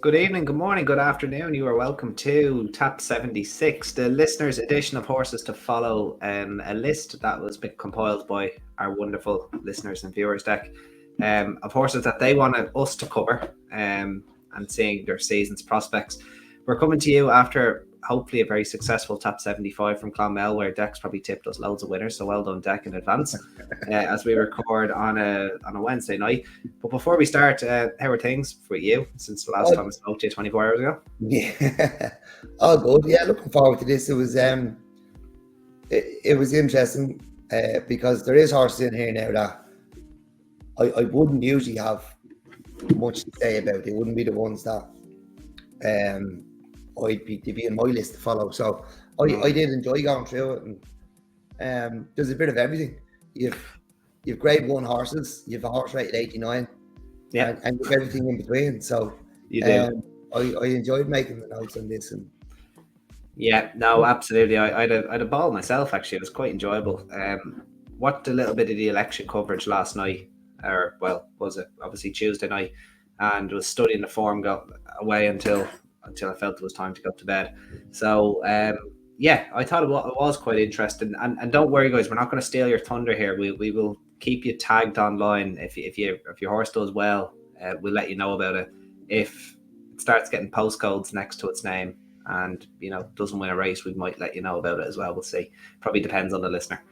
Good evening, good morning, good afternoon. You are welcome to Tap 76, the listeners' edition of Horses to Follow, a list that was compiled by our wonderful listeners and viewers, Dec, of horses that they wanted us to cover and seeing their season's prospects. We're coming to you after hopefully a very successful Tap 75 from Clonmel, where Dec's probably tipped us loads of winners, so well done, Dec, in advance, as we record on a Wednesday night. But before we start, how are things for you since the last time I spoke to you 24 hours ago? Yeah, all good. Yeah, looking forward to this. It was interesting because there is horses in here now that I wouldn't usually have much to say about. They wouldn't be the ones that I'd be in my list to follow. So I did enjoy going through it, and there's a bit of everything. You've grade 1 horses, you've a horse rated 89, yeah, and you've everything in between. So you do. I enjoyed making the notes on this, and yeah, no, absolutely. I had a ball myself. Actually, it was quite enjoyable. Watched a little bit of the election coverage last night, or well, was it obviously Tuesday night, and was studying the form, got away until I felt it was time to go to bed. So yeah, I thought it was quite interesting. And don't worry, guys, we're not going to steal your thunder here. We will keep you tagged online if your horse does well. We'll let you know about it. If it starts getting postcodes next to its name and doesn't win a race, we might let you know about it as well. We'll see. Probably depends on the listener.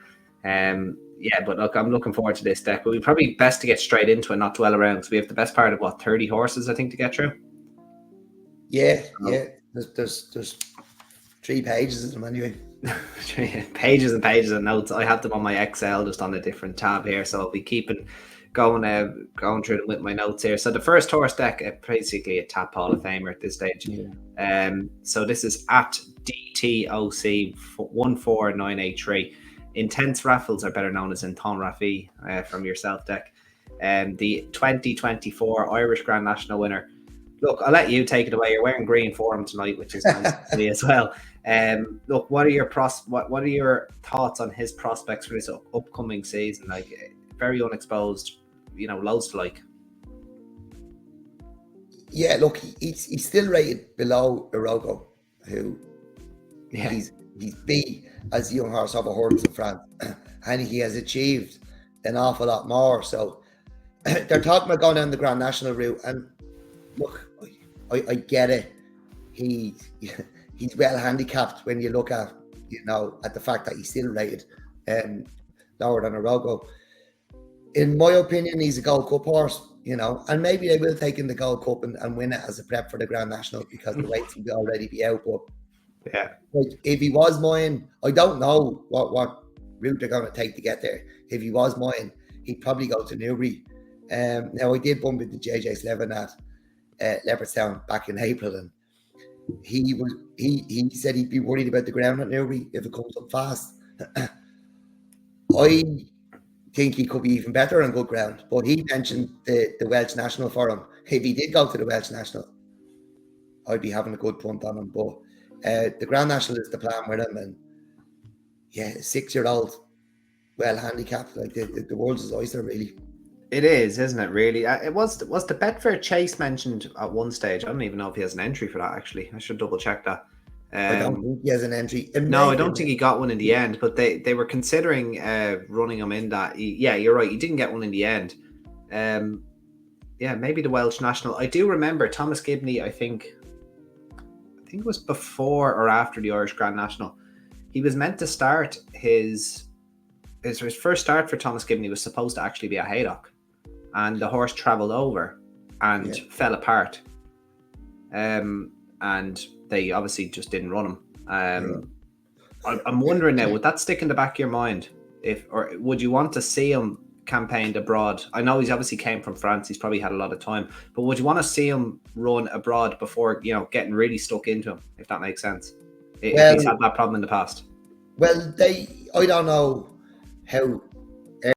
Yeah, but look, I'm looking forward to this, Dec. But we probably best to get straight into it, not dwell around. So we have the best part of 30 horses, I think, to get through. Yeah. There's 3 pages of them anyway. Pages and pages of notes. I have them on my Excel, just on a different tab here, so I'll be keeping going through them with my notes here. So the first horse, Dec, basically a Tap Hall of Famer at this stage. Yeah. So this is at DTOC 14983. Intense Raffles are better known as Anon Rafi from yourself, Dec. The 2024 Irish Grand National winner. Look, I'll let you take it away. You're wearing green for him tonight, which is nice to see as well. Look, what are your thoughts on his prospects for this upcoming season? Like, very unexposed, loads to like. Yeah, look, he's still rated below Orogo, who he's B as the young horse of a horse in France, and he has achieved an awful lot more. So they're talking about going down the Grand National route, and look, I get it. He's well handicapped when you look at at the fact that he's still rated lower than Orogo. In my opinion, he's a Gold Cup horse, and maybe they will take in the Gold Cup and win it as a prep for the Grand National because the weights will already be out. But yeah, like, if he was mine, I don't know what route they're going to take to get there. If he was mine, he'd probably go to Newbury. Now I did bump into JJ Slevin at Leopardstown back in April, and he said he'd be worried about the ground at Newbury if it comes up fast. I think he could be even better on good ground, but he mentioned the Welsh National for him. If he did go to the Welsh National, I'd be having a good punt on him. But the Grand National is the plan with him, and yeah, a 6-year-old, well handicapped, like the world's his oyster, really. It is, isn't it? Really, it was the Betfair Chase mentioned at one stage. I don't even know if he has an entry for that. Actually, I should double check that. I don't think he has an entry. No, I don't think he got one in the end. But they were considering running him in that. Yeah, you're right. He didn't get one in the end. Yeah, maybe the Welsh National. I do remember Thomas Gibney. I think it was before or after the Irish Grand National. He was meant to start his first start for Thomas Gibney was supposed to actually be a Haydock. And the horse travelled over and fell apart. And they obviously just didn't run him. I'm wondering now, would that stick in the back of your mind? Or would you want to see him campaigned abroad? I know he's obviously came from France. He's probably had a lot of time. But would you want to see him run abroad before, getting really stuck into him, if that makes sense? If he's had that problem in the past. Well, I don't know how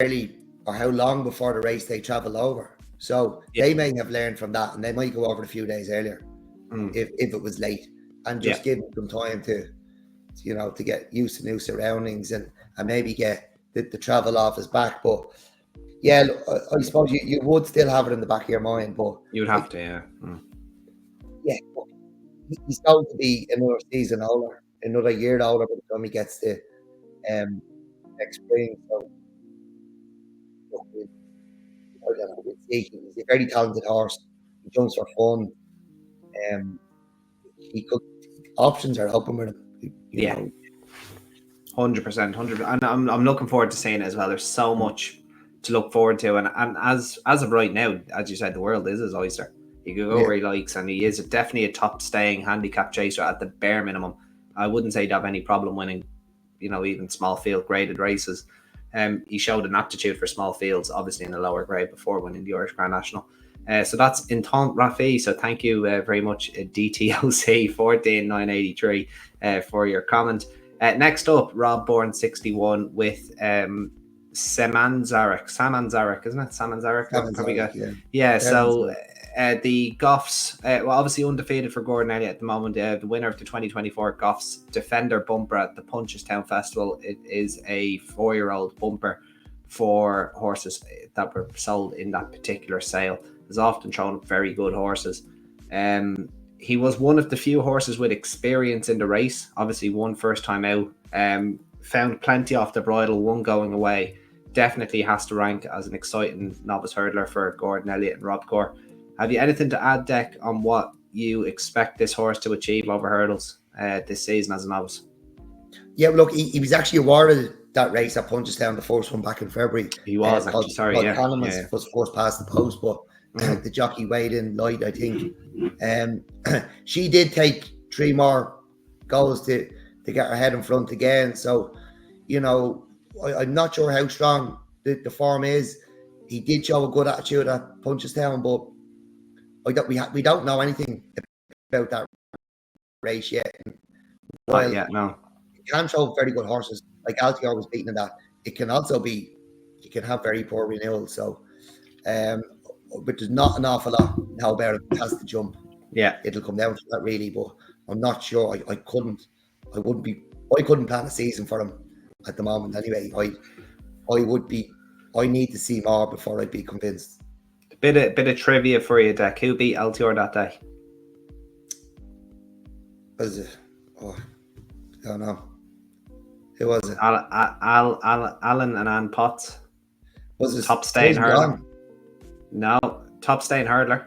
early or how long before the race they travel over. So they may have learned from that, and they might go over a few days earlier if it was late, and just give them time to get used to new surroundings and maybe get the travel off his back. But yeah, I suppose you would still have it in the back of your mind, but you would have to, yeah, he's going to be another season older, another year older by the time he gets to next spring. So look, I don't know. We'll see. He's a very talented horse. He jumps for fun. He could options are open with him. You know. 100%, 100%. And I'm looking forward to seeing it as well. There's so much to look forward to, and as of right now, as you said, the world is his oyster. He can go where he likes, and he is definitely a top staying handicap chaser at the bare minimum. I wouldn't say he'd have any problem winning, even small field graded races. He showed an aptitude for small fields, obviously in the lower grade before winning the Irish Grand National. So that's Anon Rafi. So thank you very much, DTOC 14983, for your comment. Next up, Rob Bourne 61 with Sanzar, isn't it? Sanzar. Yeah. So the Goffs, obviously undefeated for Gordon Elliot at the moment. The winner of the 2024 Goffs Defender Bumper at the Punchestown Festival. It is a 4-year-old bumper for horses that were sold in that particular sale. Has often shown up very good horses. He was one of the few horses with experience in the race. Obviously, one first time out. Found plenty off the bridle, one going away. Definitely has to rank as an exciting novice hurdler for Gordon Elliot and Rob Corr. Have you anything to add, Dec, on what you expect this horse to achieve over hurdles this season as a novice? Yeah, look, he was actually awarded that race at Punchestown, the first one back in February. He was actually, Connell was first past the post, but the jockey weighed in light, I think. She did take 3 more goals to get her head in front again. So, I'm not sure how strong the form is. He did show a good attitude at Punchestown, but we don't know anything about that race yet. Not yet, no. It can show very good horses, like Altior was beaten in that. It can also be, you can have very poor renewal. So, but there's not an awful lot now about it. It has to jump. Yeah, it'll come down to that really, but I'm not sure. I couldn't plan a season for him at the moment anyway. I need to see more before I'd be convinced. Bit of trivia for you, Dec. Who beat Altior that day? Was it? Oh, I don't know. Who was it? Alan and Ann Potts. Was it top staying hurdler? No, top staying hurdler.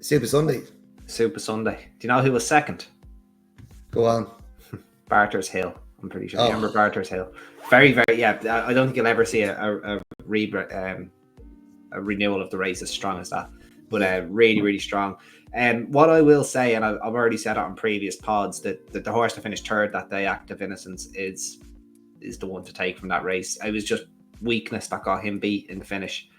Super Sunday. Do you know who was second? Go on. Barter's Hill. I'm pretty sure. Remember Barter's Hill? Very, very. Yeah, I don't think you'll ever see a renewal of the race as strong as that, but really, really strong. What I will say, and I've already said it on previous pods, that the horse that finished third that day, Act of Innocence, is the one to take from that race. It was just weakness that got him beat in the finish.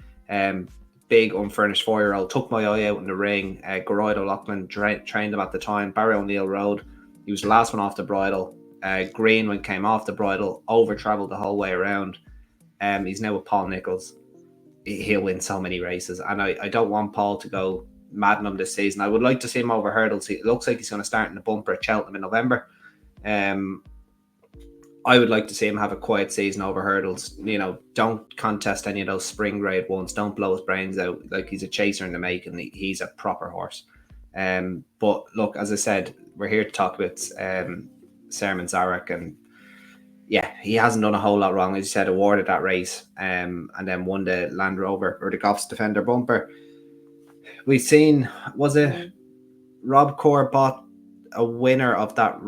Big unfurnished 4-year-old, took my eye out in the ring. Geroid O'Loughlin trained him at the time. Barry O'Neill rode. He was the last one off the bridle. Greenwood came off the bridle, over-travelled the whole way around. He's now with Paul Nicholls. He'll win so many races, and I don't want Paul to go mad on him this season. I would like to see him over hurdles. It looks like he's going to start in the bumper at Cheltenham in November. I would like to see him have a quiet season over hurdles. Don't contest any of those spring grade ones. Don't blow his brains out. Like, he's a chaser in the making. He's a proper horse. But look, as I said, we're here to talk about Sermon Zarek, and yeah, he hasn't done a whole lot wrong. As you said, awarded that race, and then won the Land Rover or the Goffs Defender Bumper. We've seen, was it Rob Corr bought a winner of that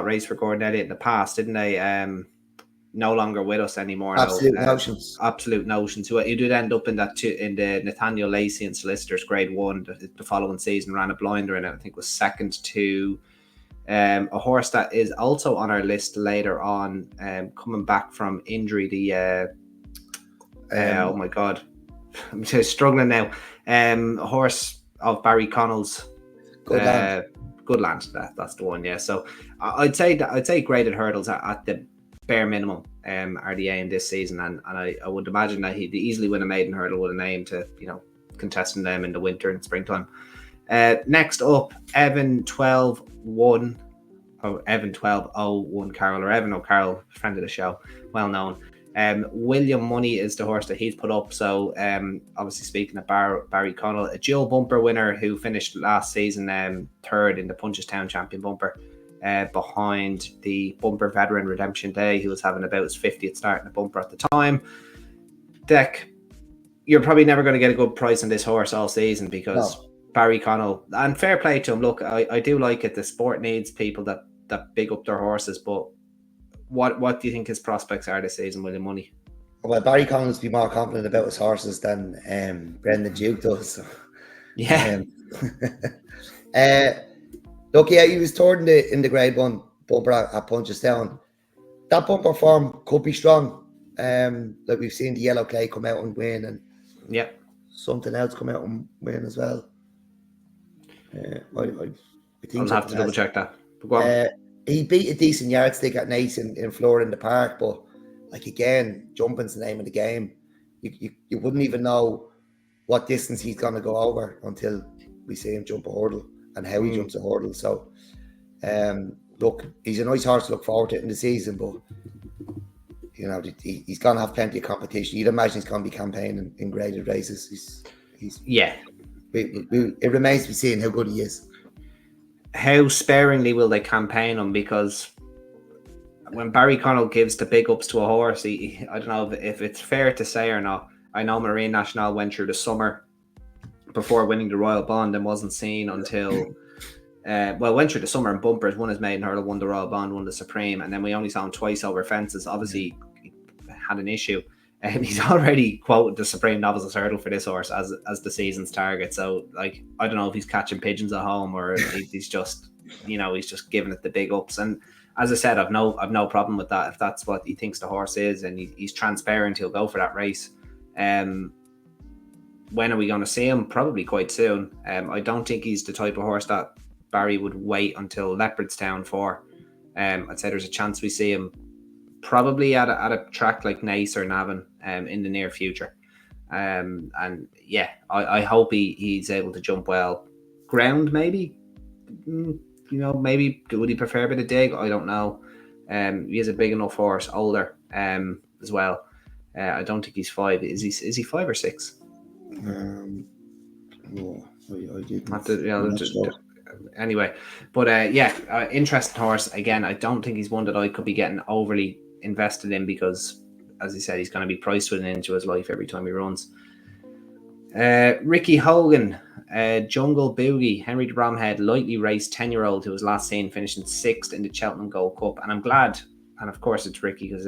race for Gordon Elliot in the past, didn't they? No longer with us anymore. Notions. Absolute Notions. Who you did end up in the Nathaniel Lacey and Solicitors Grade 1 the following season, ran a blinder in it. I think was second to a horse that is also on our list later on, coming back from injury. Oh my God, I'm just struggling now. A horse of Barry Connell's. Good land. That's the one. Yeah. So I'd say graded hurdles at the bare minimum are the aim this season, and I would imagine that he'd easily win a maiden hurdle with an aim to contesting them in the winter and springtime. Next up, Evan 12-1 Carroll, or Evan O'Carroll, friend of the show, well known. William Money is the horse that he's put up. So obviously speaking of Barry Connell, a dual bumper winner who finished last season third in the Punchestown Champion Bumper, behind the Bumper veteran Redemption Day, who was having about his 50th start in the bumper at the time. Dec, you're probably never going to get a good price on this horse all season because Barry Connell, and fair play to him. Look, I do like it. The sport needs people that big up their horses, but what do you think his prospects are this season with the money? Well, Barry Connell must be more confident about his horses than Brendan Duke does. So. Yeah. Look, yeah, he was third in the Grade 1 bumper at Punchestown. That bumper form could be strong. Like we've seen the Yellow Clay come out and win, and something else come out and win as well. I think I'll have to double check that. Go on. He beat a decent yardstick at Nace in Florida in the park, but like again, jumping's the name of the game. You wouldn't even know what distance he's going to go over until we see him jump a hurdle and how he jumps a hurdle. So, look, he's a nice horse to look forward to in the season, but you know he's going to have plenty of competition. You'd imagine he's going to be campaigning in graded races. It remains to be seen how good he is. How sparingly will they campaign him? Because when Barry Connell gives the big ups to a horse, I don't know if it's fair to say or not. I know Marine National went through the summer before winning the Royal Bond and wasn't seen until went through the summer in bumpers, won his maiden hurdle, won the Royal Bond, won the Supreme, and then we only saw him twice over fences. Obviously he had an issue, and he's already quoted the Supreme Novices Hurdle for this horse as the season's target. So like, I don't know if he's catching pigeons at home or he's just, he's just giving it the big ups. And as I said, I've no problem with that. If that's what he thinks the horse is and he's transparent, he'll go for that race. When are we going to see him? Probably quite soon. I don't think he's the type of horse that Barry would wait until Leopardstown for. I'd say there's a chance we see him probably at a track like Nace or Navan in the near future. I hope he's able to jump well. Ground, maybe? Maybe would he prefer a bit of dig? I don't know. He is a big enough horse, older as well. I don't think he's 5. Is he 5 or 6? Anyway, but interesting horse. Again, I don't think he's one that I could be getting overly invested in because, as he said, he's going to be priced with an into his life every time he runs. Ricky Hogan, Jungle Boogie, Henry de Bromhead, lightly raced 10-year-old who was last seen finishing 6th in the Cheltenham Gold Cup, and I'm glad, and of course it's Ricky because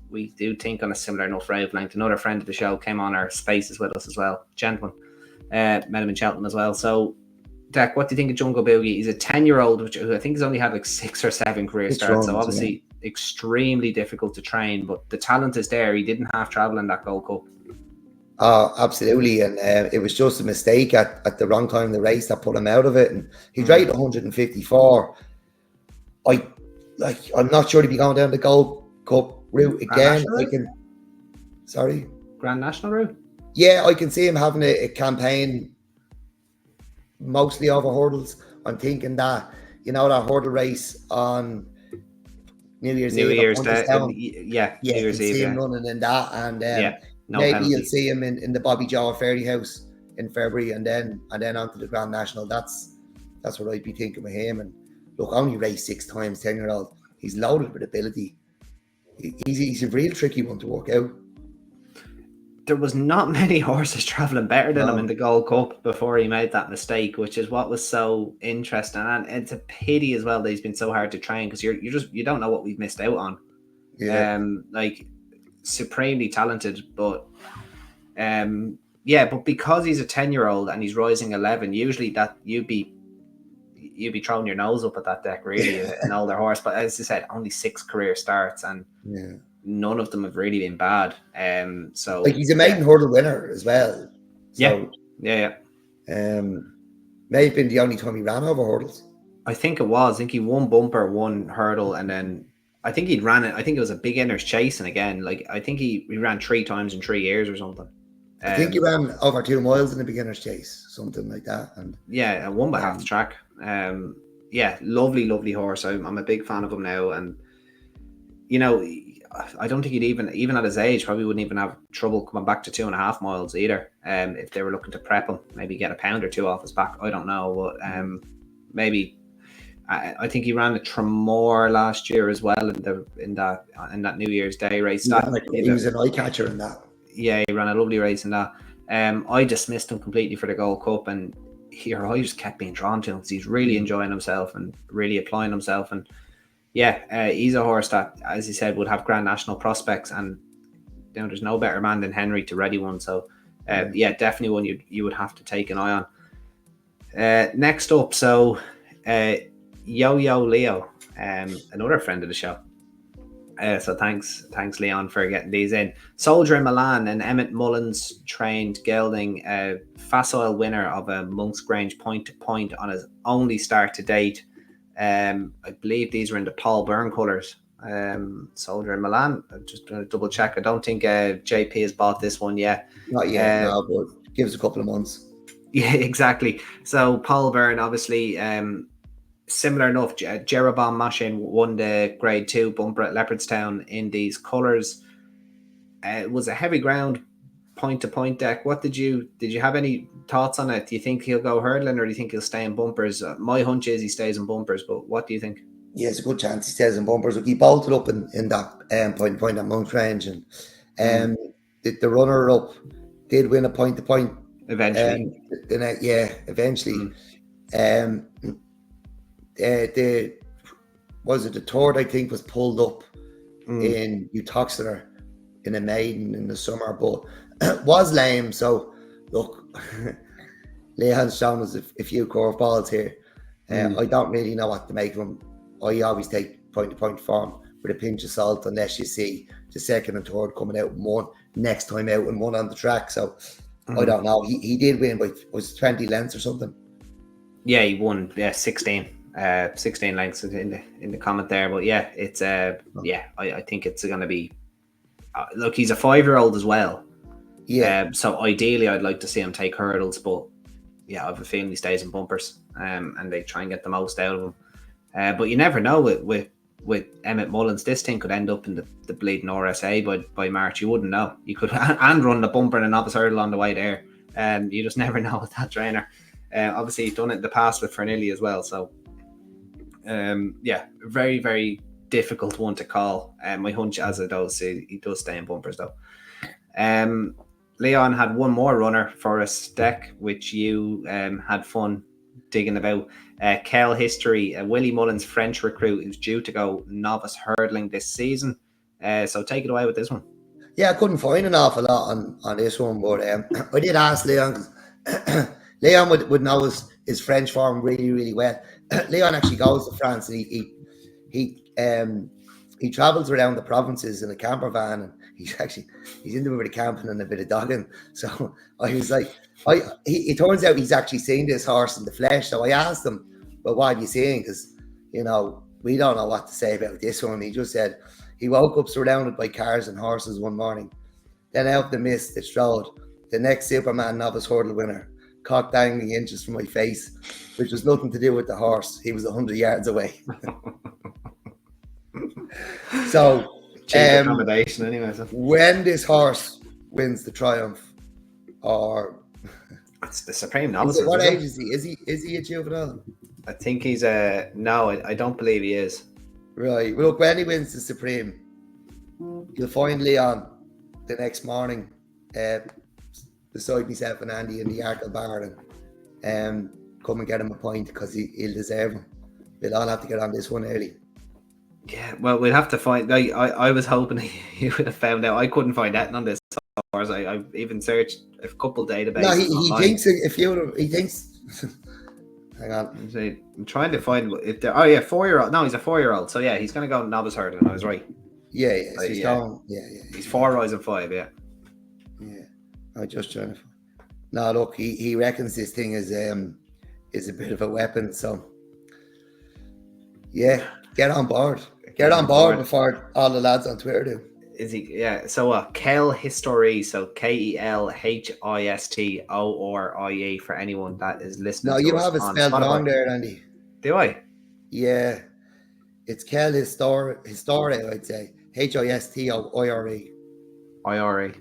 we do think on a similar enough wavelength. Another friend of the show came on our spaces with us as well, gentleman, met him in Cheltenham as well. So Dec, what do you think of Jungle Boogie? He's a 10-year-old, which I think he's only had like 6 or 7 career starts, so obviously extremely difficult to train, but the talent is there. He didn't have travel in that Gold Cup. Oh, absolutely, and it was just a mistake at the wrong time in the race that put him out of it, and he's rated 154. I'm not sure to be going down the Gold Cup route again. Grand National route? Yeah, I can see him having a campaign mostly over hurdles. I'm thinking that, that hurdle race on New Year's Day. New Year's Eve, him running in that, and maybe penalty. You'll see him in the Bobby Joe Fairy House in February, and then onto the Grand National. That's what I'd be thinking of him. And look, only raced 6 times, 10-year-old. He's loaded with ability. He's a real tricky one to work out. There was not many horses travelling better than him in the Gold Cup before he made that mistake, which is what was so interesting. And it's a pity as well that he's been so hard to train because you don't know what we've missed out on. Yeah. Supremely talented, but but because he's a 10-year-old and he's rising 11, usually that you'd be throwing your nose up at that Dec, really, an older horse. But as I said, only 6 career starts and none of them have really been bad. So like he's a maiden hurdle winner as well. So, yeah. May have been the only time he ran over hurdles. I think it was. I think he won bumper, won hurdle, and then I think he'd ran it. I think it was a beginner's chasing again. Like I think he ran 3 times in 3 years or something. I think he ran over 2 miles in the beginner's chase, something like that. And won by half the track. Lovely horse. I'm a big fan of him now, and you know, I don't think he'd even at his age probably wouldn't even have trouble coming back to 2.5 miles either. If they were looking to prep him, maybe get a pound or two off his back. I don't know, but maybe. I think he ran a Tremor last year as well in that New Year's Day race. He was an eye catcher in that. Yeah, he ran a lovely race in that. I dismissed him completely for the Gold Cup, and I just kept being drawn to him because he's really enjoying himself and really applying himself. And yeah, he's a horse that, as you said, would have Grand National prospects, and there's no better man than Henry to ready one. So definitely one you would have to take an eye on. Next up, so. Yo Leo, another friend of the show. So thanks Leon for getting these in. Soldier in Milan and Emmett Mullins trained gelding, facile winner of a Monk's Grange point to point on his only start to date. I believe these were in the Paul Byrne colours. Soldier in Milan. I'm just going to double check. I don't think JP has bought this one yet. Not yet, no, but give us a couple of months. Yeah, exactly. So Paul Byrne, obviously. Similar enough, Jeroboam Mashin won the Grade 2 bumper at Leopardstown in these colours. It was a heavy ground point-to-point deck. What did you have any thoughts on it? Do you think he'll go hurdling, or do you think he'll stay in bumpers? My hunch is he stays in bumpers, but what do you think? Yeah, it's a good chance he stays in bumpers. Look, he bolted up in that point at Monk's Grange, and the runner-up did win a point-to-point eventually. Eventually. The third, I think, was pulled up in Utoxeter in a maiden in the summer, but was lame. So look, Leon's shown us a few curveballs here. I don't really know what to make of him. I always take point-to-point form with a pinch of salt, unless you see the second and third coming out in one, next time out and one on the track. So I don't know. He did win by, was 20 lengths or something? Yeah, he won 16 lengths in the comment there. But yeah, it's I think it's going to be look, he's a 5-year-old as well. Yeah. So ideally I'd like to see him take hurdles, but yeah, I have a feeling he stays in bumpers and they try and get the most out of him. But you never know with Emmett Mullins. This thing could end up in the bleeding RSA by March. You wouldn't know. You could and run the bumper and a novice hurdle on the way there. You just never know with that trainer. Obviously he's done it in the past with Fernilli as well. So very, very difficult one to call. My hunch as it does, he does stay in bumpers though. Leon had one more runner for us, Dec, which you had fun digging about. Kel History, Willie Mullins, French recruit, who's due to go novice hurdling this season. So take it away with this one. Yeah, I couldn't find an awful lot on this one, but I did ask Leon. Leon would know his French form really, really well. Leon actually goes to France, and he travels around the provinces in a camper van, and he's into a bit of camping and a bit of dogging. So I was like, it turns out he's actually seen this horse in the flesh. So I asked him, well, what have you seen? Because, we don't know what to say about this one. He just said he woke up surrounded by cars and horses one morning. Then out the mist, it strode the next Superman novice hurdle winner, cock dangling inches from my face, which was nothing to do with the horse. He was 100 yards away. So, accommodation anyway. So. When this horse wins the Triumph, or it's the Supreme Novice. What age is he? Is he a juvenile? I think he's no. I don't believe he is. Right. Well, look, when he wins the Supreme, you'll find Leon the next morning beside myself and Andy in the Arkle bar, and come and get him a point, because he'll deserve him. We'll all have to get on this one early. Yeah, well, we'll have to find. I was hoping he would have found out. I couldn't find anything on this horse. I even searched a couple databases. No, he thinks he thinks. Hang on, I'm trying to find if there. Oh yeah, 4-year-old. No, he's a 4-year-old. So yeah, he's going to go novice hurdling. I was right. Yeah. So he's going. Yeah. He's 4 rising 5. Yeah. I'm just trying to. No, look, he reckons this thing is a bit of a weapon. So yeah, get on board. Get on board before all the lads on Twitter do. Is he? Yeah. So Kel History. So KELHISTORIE for anyone that is listening. No, you have it spelled wrong there, Andy. Do I? Yeah. It's Kel Historia, I'd say. Histore. IRE.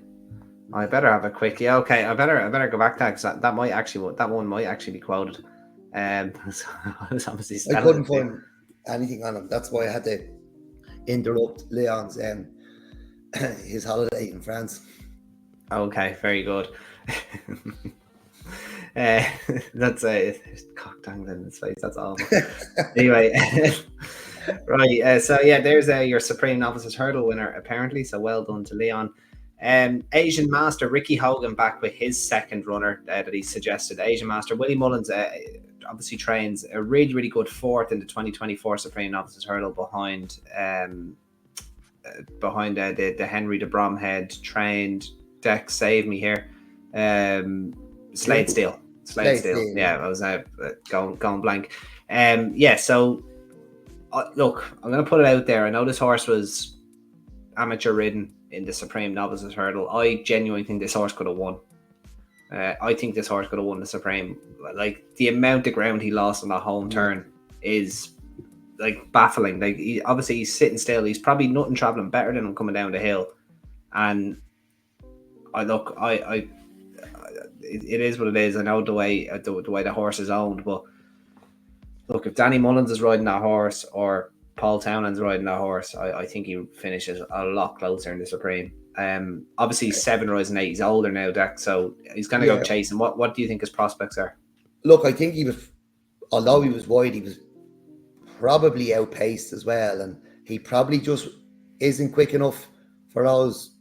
I better have a quick. Yeah, okay. I better go back to that because that one might actually be quoted. I was obviously I couldn't find anything on him. That's why I had to interrupt Leon's his holiday in France. Okay, very good. That's a cock dangling in his face. That's awful. Anyway, right. So yeah, there's your Supreme Novices Hurdle winner apparently. So well done to Leon. Asian Master Ricky Hogan back with his second runner that he suggested. Asian Master Willie Mullins obviously trains a really, really good fourth in the 2024 Supreme Novices Hurdle behind the Henry de Bromhead trained Dec. Save me here. Slade Steel. Yeah, I was going blank. Yeah, so look, I'm going to put it out there. I know this horse was amateur ridden in the Supreme Novices Hurdle. I genuinely think this horse could have won. I think this horse could have won the Supreme. Like, the amount of ground he lost on that home turn is like baffling. Like, obviously he's sitting still. He's probably nothing traveling better than him coming down the hill. And it is what it is. I know the way the horse is owned, but look, if Danny Mullins is riding that horse or Paul Townend's riding that horse, I think he finishes a lot closer in the Supreme. Obviously he's 7 rising 8. He's older now, Dec, so he's going to go chasing. What do you think his prospects are? Look, I think although he was wide, he was probably outpaced as well, and he probably just isn't quick enough for those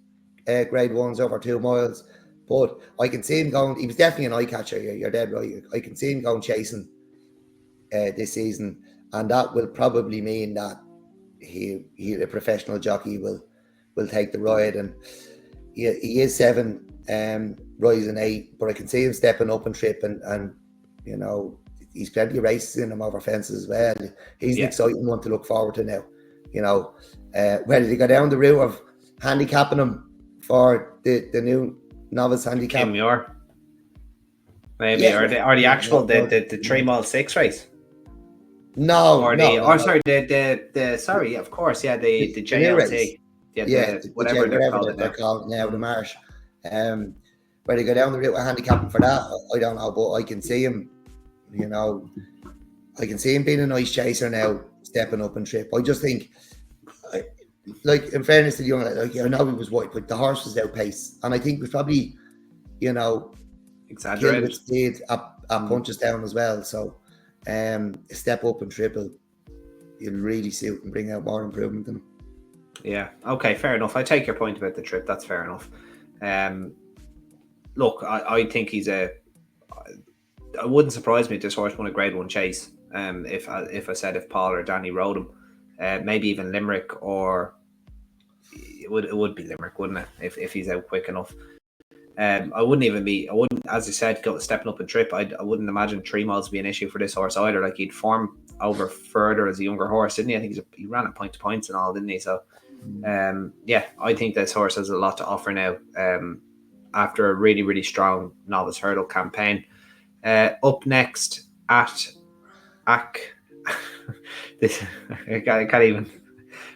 grade ones over 2 miles. But I can see him going. He was definitely an eye catcher. You're dead right. I can see him going chasing this season, and that will probably mean that he a professional jockey will take the ride. And he is 7 rising 8, but I can see him stepping up and trip, and you know, he's plenty of races in him over fences as well. He's an exciting one to look forward to now. You know, whether they go down the route of handicapping him for the new novice handicap, Kim Muir, maybe, or the actual the 3 mile 6 race. Sorry, of course, yeah, the JLT, whatever they're called now, the Marsh. Where they go down the route of handicapping for that, I don't know, but I can see him. You know, I can see him being a nice chaser now, stepping up and trip. I just think, like, in fairness to the young, like, I know he was white, but the horse was outpaced, and I think it was probably, you know, exaggerated speed at Punchestown as well. So, step up and triple, you'll really suit and bring out more improvement in him. Yeah. Okay. Fair enough. I take your point about the trip. That's fair enough. Look, I think he's it wouldn't surprise me if this horse won a Grade 1 chase. If if Paul or Danny rode him, maybe even Limerick, or it would be Limerick, wouldn't it? If he's out quick enough. I wouldn't, as I said, go stepping up and trip. I wouldn't imagine 3 miles would be an issue for this horse either. Like, he'd form over further as a younger horse, didn't he? I think he ran at point to points and all, didn't he? So, I think this horse has a lot to offer now. After a really, really strong novice hurdle campaign. Up next at I can't even.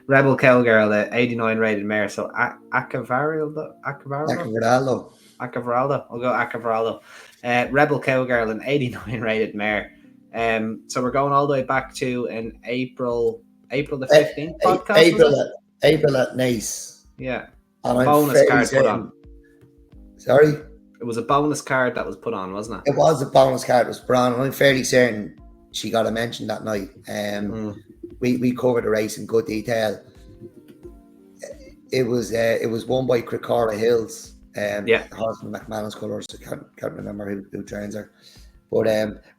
Rebel Cowgirl, the 89 rated mare. So Acavaraldo. I'll go Acavaraldo. Rebel Cowgirl, an 89 rated mare. So we're going all the way back to an April the 15th podcast. April at Nice. Yeah. And bonus card put on. Sorry? It was a bonus card that was put on, wasn't it? It was a bonus card that was put on, and I'm fairly certain she got a mention that night. We covered the race in good detail. It was won by Cricora Hills. Horse in McManus colours. I can't remember who trains her. But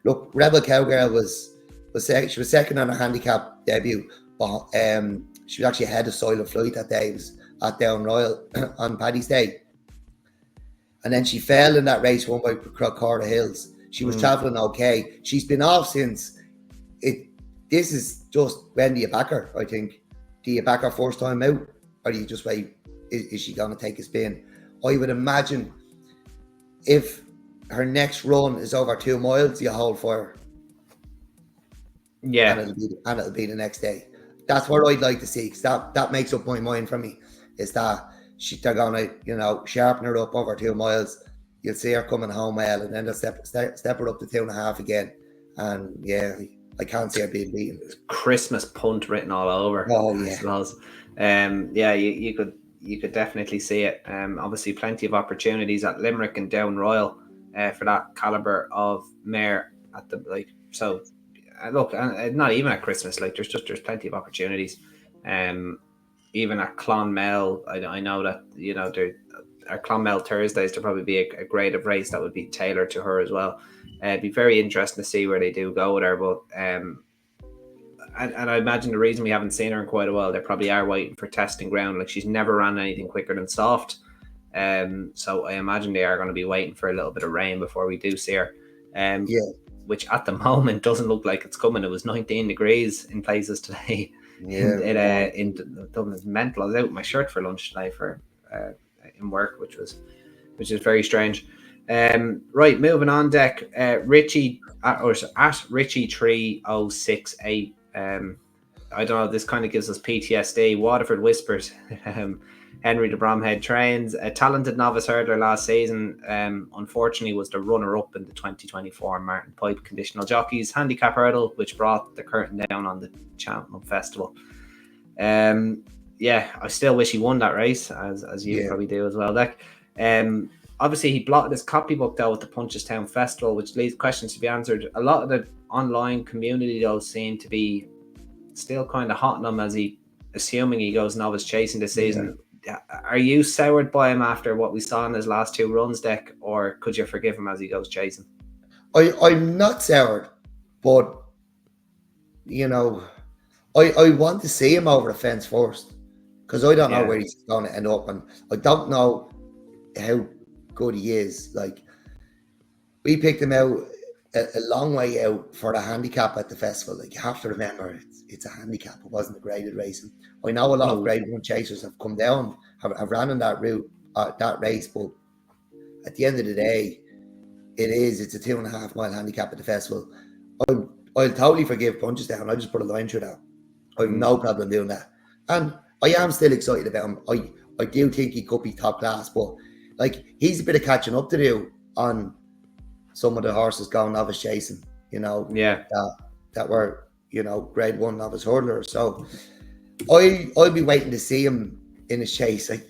look, Rebel Cowgirl was second on her handicap debut. But she was actually ahead of Soil of Flight that day. It was at Down Royal on Paddy's Day. And then she fell in that race won by Cricora Hills. She was travelling okay. She's been off since. This is just, when do you back her, I think? Do you back her first time out? Or do you just wait? Is she going to take a spin? I would imagine if her next run is over 2 miles, you hold for her. Yeah. And it'll be the next day. That's what I'd like to see, because that makes up my mind for me, is that they're going to, sharpen her up over 2 miles. You'll see her coming home well, and then they'll step her up to 2.5 again. And yeah, I can't see her being beaten. Christmas punt written all over. Oh yeah. I suppose. Yeah, you could definitely see it. Obviously plenty of opportunities at Limerick and Down Royal for that caliber of mare at the so. Look, not even at Christmas. There's plenty of opportunities. Even at Clonmel, I know that at Clonmel Thursdays there'll probably be a grade of race that would be tailored to her as well. It'd be very interesting to see where they do go with her. But and I imagine the reason we haven't seen her in quite a while, they probably are waiting for testing ground. Like, she's never ran anything quicker than soft. So I imagine they are going to be waiting for a little bit of rain before we do see her. Which at the moment doesn't look like it's coming. It was 19 degrees in places today. Yeah. In Dublin. It's mental. I was out with my shirt for lunch today in work, which is very strange. Right, moving on, Dec. Richie at Richie 3068. I don't know. This kind of gives us PTSD. Waterford Whispers. Henry de Bromhead trains. A talented novice hurdler last season. Unfortunately, was the runner-up in the 2024 Martin Pipe Conditional Jockeys Handicap Hurdle, which brought the curtain down on the Cheltenham Festival. I still wish he won that race, as you probably do as well, Dec. Obviously, he blotted his copybook though at the Punchestown Festival, which leaves questions to be answered. A lot of the online community though seem to be still kind of hot on him, as assuming he goes novice chasing this season. Are you soured by him after what we saw in his last 2 runs, Dec, or could you forgive him as he goes chasing? I'm not soured, but I want to see him over the fence first, because I don't know where he's going to end up, and I don't know how good he is. Like, we picked him out a long way out for the handicap at the festival. Like, you have to remember, it's a handicap. It wasn't a graded race. And I know a lot of grade 1 chasers have come down, have ran on that route, that race, but at the end of the day, it's a 2.5 mile handicap at the festival. I'll totally forgive Punchestown. I just put a line through that. I have no problem doing that. And I am still excited about him. I do think he could be top class, but like, he's a bit of catching up to do on some of the horses going novice chasing, that were, grade 1 novice hurdlers. So I'll be waiting to see him in his chase. Like,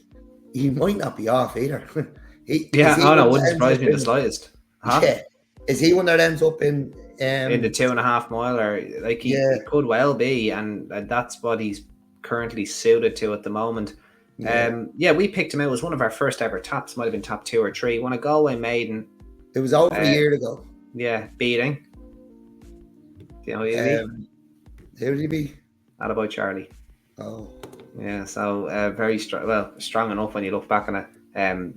he might not be off either. Wouldn't surprise me in the slightest. Yeah. Is he one that ends up in the 2.5 miler? Like, he could well be, and that's what he's currently suited to at the moment. We picked him out as one of our first ever tops. Might have been top 2 or 3. Won a Galway maiden. It was over a year ago. Beating. Do you know who who did he be? Attaboy Charlie. Oh. Yeah, so very strong enough when you look back on it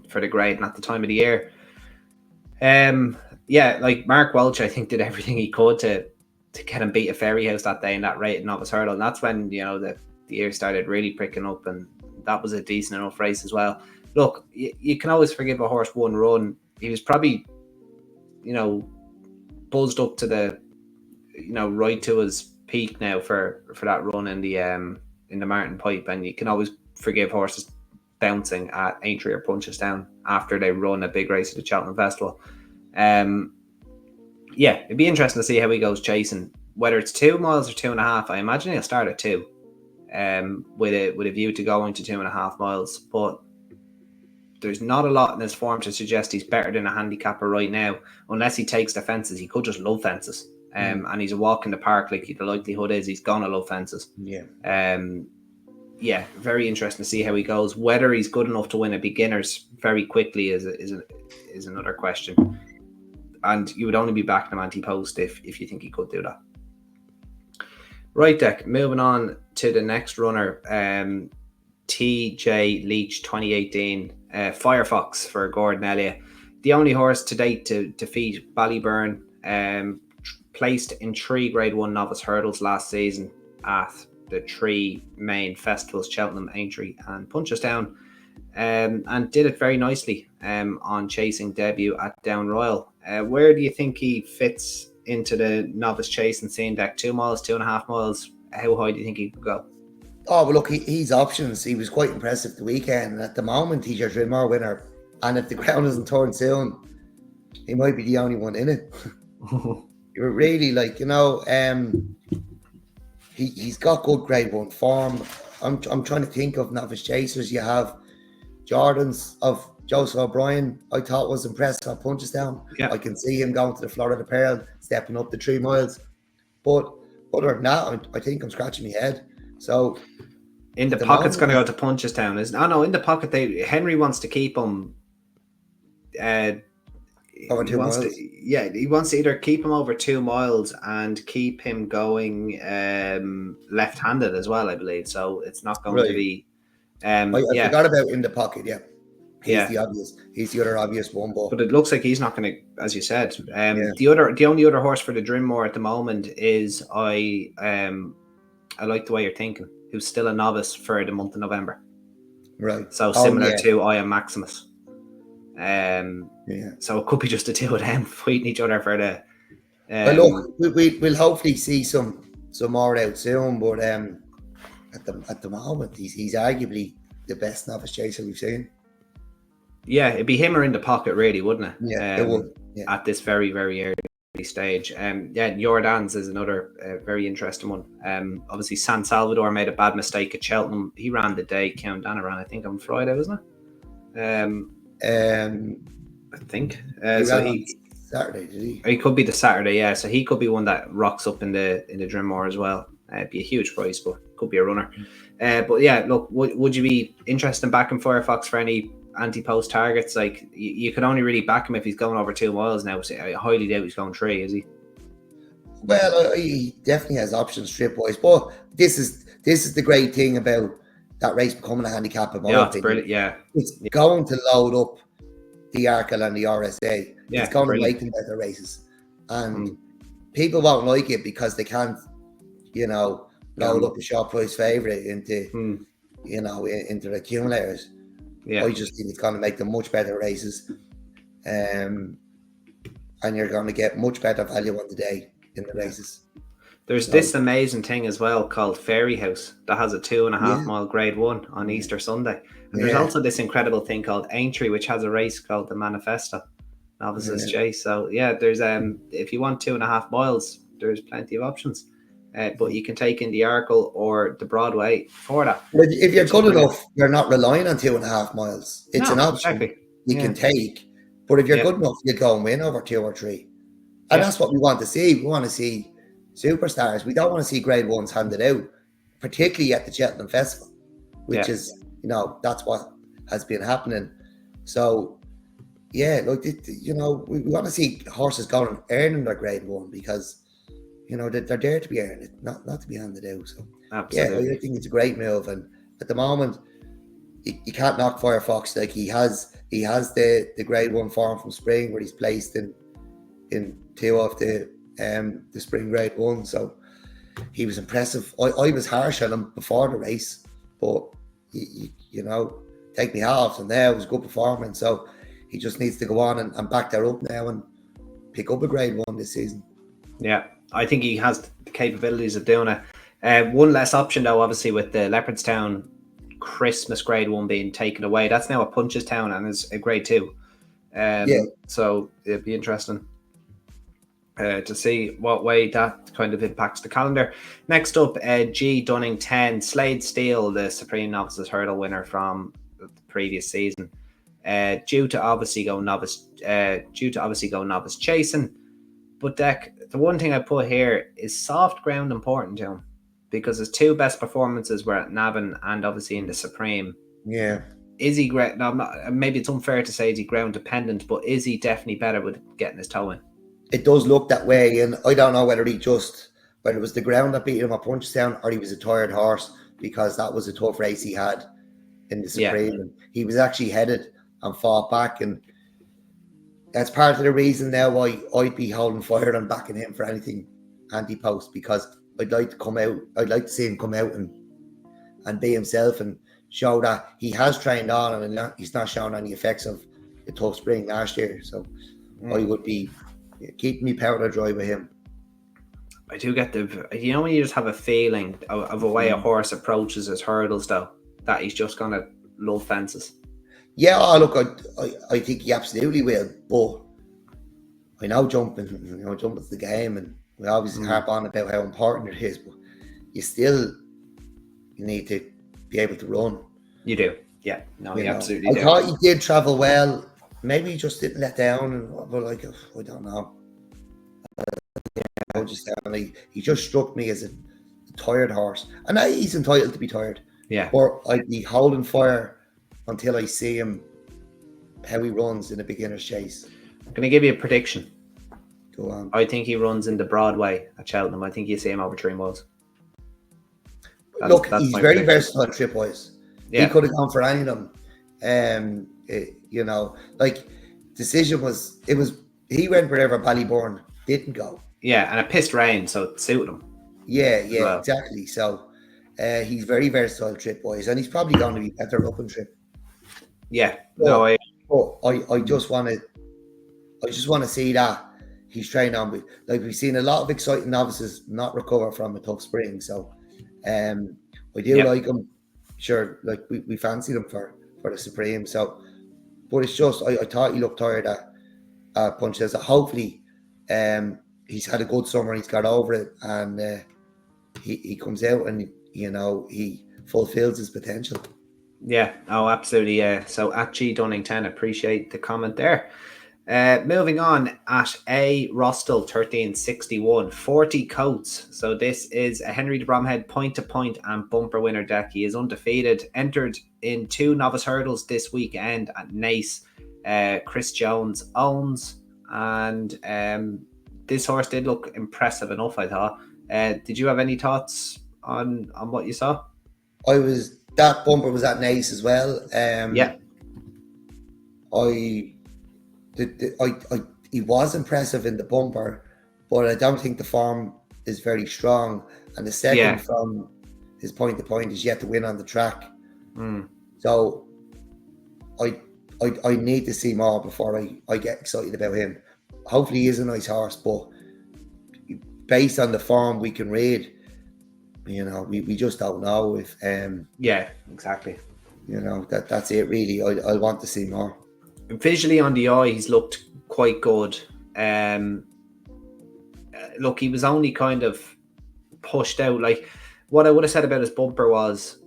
for the grade and at the time of the year. Like Mark Welch, I think, did everything he could to get him beat a Ferryhouse that day in that rated novice hurdle. And that's when, the year started really pricking up, and that was a decent enough race as well. Look, you can always forgive a horse 1 run. He was probably, buzzed up to the, right to his peak now for that run in the Martin Pipe, and you can always forgive horses bouncing at Aintree or Punchestown after they run a big race at the Cheltenham Festival. It'd be interesting to see how he goes chasing, whether it's 2 miles or 2.5. I imagine he'll start at 2, with a view to going to 2.5 miles. But there's not a lot in his form to suggest he's better than a handicapper right now, unless he takes the fences. He could just love fences. And he's a walk in the park. Like, the likelihood is he's gonna love fences. Very interesting to see how he goes. Whether he's good enough to win a beginners very quickly is another question. And you would only be backing him anti-post if you think he could do that. Right, Dec. Moving on to the next runner, TJ Leach 2018 Firefox for Gordon Elliot. The only horse to date to defeat Ballyburn, placed in 3 grade 1 novice hurdles last season at the 3 main festivals, Cheltenham, Aintree and Punchestown, and did it very nicely on chasing debut at Down Royal. Where do you think he fits into the novice chasing scene, Dec? 2 miles, 2.5 miles, how high do you think he could go? Oh, well, look, he's options. He was quite impressive the weekend. And at the moment, he's your Drinmore winner. And if the ground isn't torn soon, he might be the only one in it. You're really like, he's got good grade 1 form. I'm trying to think of novice chasers. You have Jordan's of Joseph O'Brien, I thought was impressive at Punchestown. Yeah. I can see him going to the Florida Pearl, stepping up the 3 miles. But other than that, I think I'm scratching my head. So in the pocket's going to go to Punchestown, isn't it? Oh no, in the pocket, Henry wants to keep him. Over 2 miles. He wants to either keep him over 2 miles and keep him going left-handed as well, I believe. So it's not going to be. I forgot about in the pocket. Yeah. He's the other obvious one, but it looks like he's not going to, as you said. The only other horse for the Drinmore at the moment is I like the way you're thinking. Who's still a novice for the month of November, right? So similar to I Am Maximus. So it could be just the two of them fighting each other for the. But look, we'll hopefully see some more out soon. But at the moment, he's arguably the best novice chaser we've seen. Yeah, it'd be him or in the pocket, really, wouldn't it? Yeah, it would. Yeah. At this very, very early stage. Jordan's is another very interesting one. Obviously, San Salvador made a bad mistake at Cheltenham. He ran the day. Count Dana ran, I think, on Friday, wasn't it? I think. Saturday, did he? He could be the Saturday, yeah. So he could be one that rocks up in the Drinmore as well. It'd be a huge prize, but could be a runner. But yeah, look, would you be interested in backing Firefox for any anti-post targets? Like you can only really back him if he's going over 2 miles now. So I highly doubt he's going 3, is he? Well, he definitely has options strip wise, but this is the great thing about that race becoming a handicap. It's brilliant. Yeah, it's going to load up the Arkle and the RSA. Yeah, it's going to make them better races, and people won't like it because they can't, load up a short price favourite into, into the accumulators. Yeah, I just think it's going to make them much better races, and you're going to get much better value on the day in the races. There's this amazing thing as well called Fairy House that has a 2.5 mile grade 1 on Easter Sunday. And there's also this incredible thing called Aintree, which has a race called the Manifesto Novices Chase. So there's if you want 2.5 miles, there's plenty of options. But you can take in the Arkle or the Broadway for that. But if you're good enough, you're not relying on 2.5 miles. It's an option you can take. But if you're good enough, you go and win over 2 or 3. And that's what we want to see. We want to see superstars. We don't want to see grade 1s handed out, particularly at the Cheltenham Festival, which is, that's what has been happening. So, we want to see horses going and earning their grade 1 because, they're there to be earned, not to be handed out. So, absolutely. I think it's a great move. And at the moment, you can't knock Firefox. Like he has the grade 1 form from spring where he's placed in 2 of the spring grade 1, so he was impressive. I was harsh on him before the race, but take me halves, and there was a good performance. So he just needs to go on and back that up now and pick up a grade 1 this season. Yeah, I think he has the capabilities of doing it. One less option though, obviously, with the Leopardstown Christmas grade 1 being taken away. That's now a Punchestown and is a grade 2. So it'd be interesting to see what way that kind of impacts the calendar. Next up, G Dunning 10, Slade Steele, the Supreme Novices Hurdle winner from the previous season, due to obviously go novice chasing. But Dec, the one thing I put here is soft ground important to him because his 2 best performances were at Navan and obviously in the Supreme. Yeah. Is he great? No, maybe it's unfair to say is he ground dependent, but is he definitely better with getting his toe in? It does look that way, and I don't know whether it was the ground that beat him at Punchestown or he was a tired horse, because that was a tough race he had in the Supreme. And he was actually headed and fought back, and that's part of the reason now why I'd be holding fire and backing him for anything anti-post, because I'd like to see him come out and be himself and show that he has trained on and he's not showing any effects of the tough spring last year. So I would be keeping me powder dry with him. I do get when you just have a feeling of a way a horse approaches his hurdles, though, that he's just gonna love fences. Yeah, look, I think he absolutely will, but I know jumping's the game, and we obviously harp on about how important it is, but you need to be able to run. You do, yeah. No, you absolutely do. I thought he did travel well. Maybe he just didn't let down, but like, I don't know. He just struck me as a tired horse, and he's entitled to be tired. Yeah. But I'd be holding fire until I see him, how he runs in a beginner's chase. I'm going to give you a prediction. Go on. I think he runs in the Broadway at Cheltenham. I think you see him over 3 miles. Look, he's very versatile trip-wise. Yeah. He could have gone for any of them. Like, decision was, he went wherever Ballybourne didn't go. Yeah, and it pissed rain, so it suited him. Yeah, well. Exactly. So he's very versatile trip-wise, and he's probably going to be better up in trip. Yeah. I just want to see that he's trained on with. Like, we've seen a lot of exciting novices not recover from a tough spring, so I do like him. Sure, like we fancy them for the Supreme. So, but it's just I thought he looked tired at Punchestown. So hopefully, he's had a good summer. He's got over it, and he comes out and he fulfills his potential. Yeah. Oh, absolutely. Yeah. So at G Dunning 10, appreciate the comment there. Moving on, at A Rostel 1361, 40 coats. So this is a Henry de Bromhead point-to-point and bumper winner deck. He is undefeated. Entered in 2 novice hurdles this weekend at Naas. Chris Jones owns, and this horse did look impressive enough, I thought. Did you have any thoughts on what you saw? That bumper was at Naas as well. He was impressive in the bumper, but I don't think the form is very strong. And the second from his point to point is yet to win on the track. So I need to see more before I get excited about him. Hopefully he is a nice horse, but based on the form we can read, we just don't know if exactly. That's it really. I want to see more. Visually on the eye, he's looked quite good. Look, he was only kind of pushed out. Like, what I would have said about his bumper was,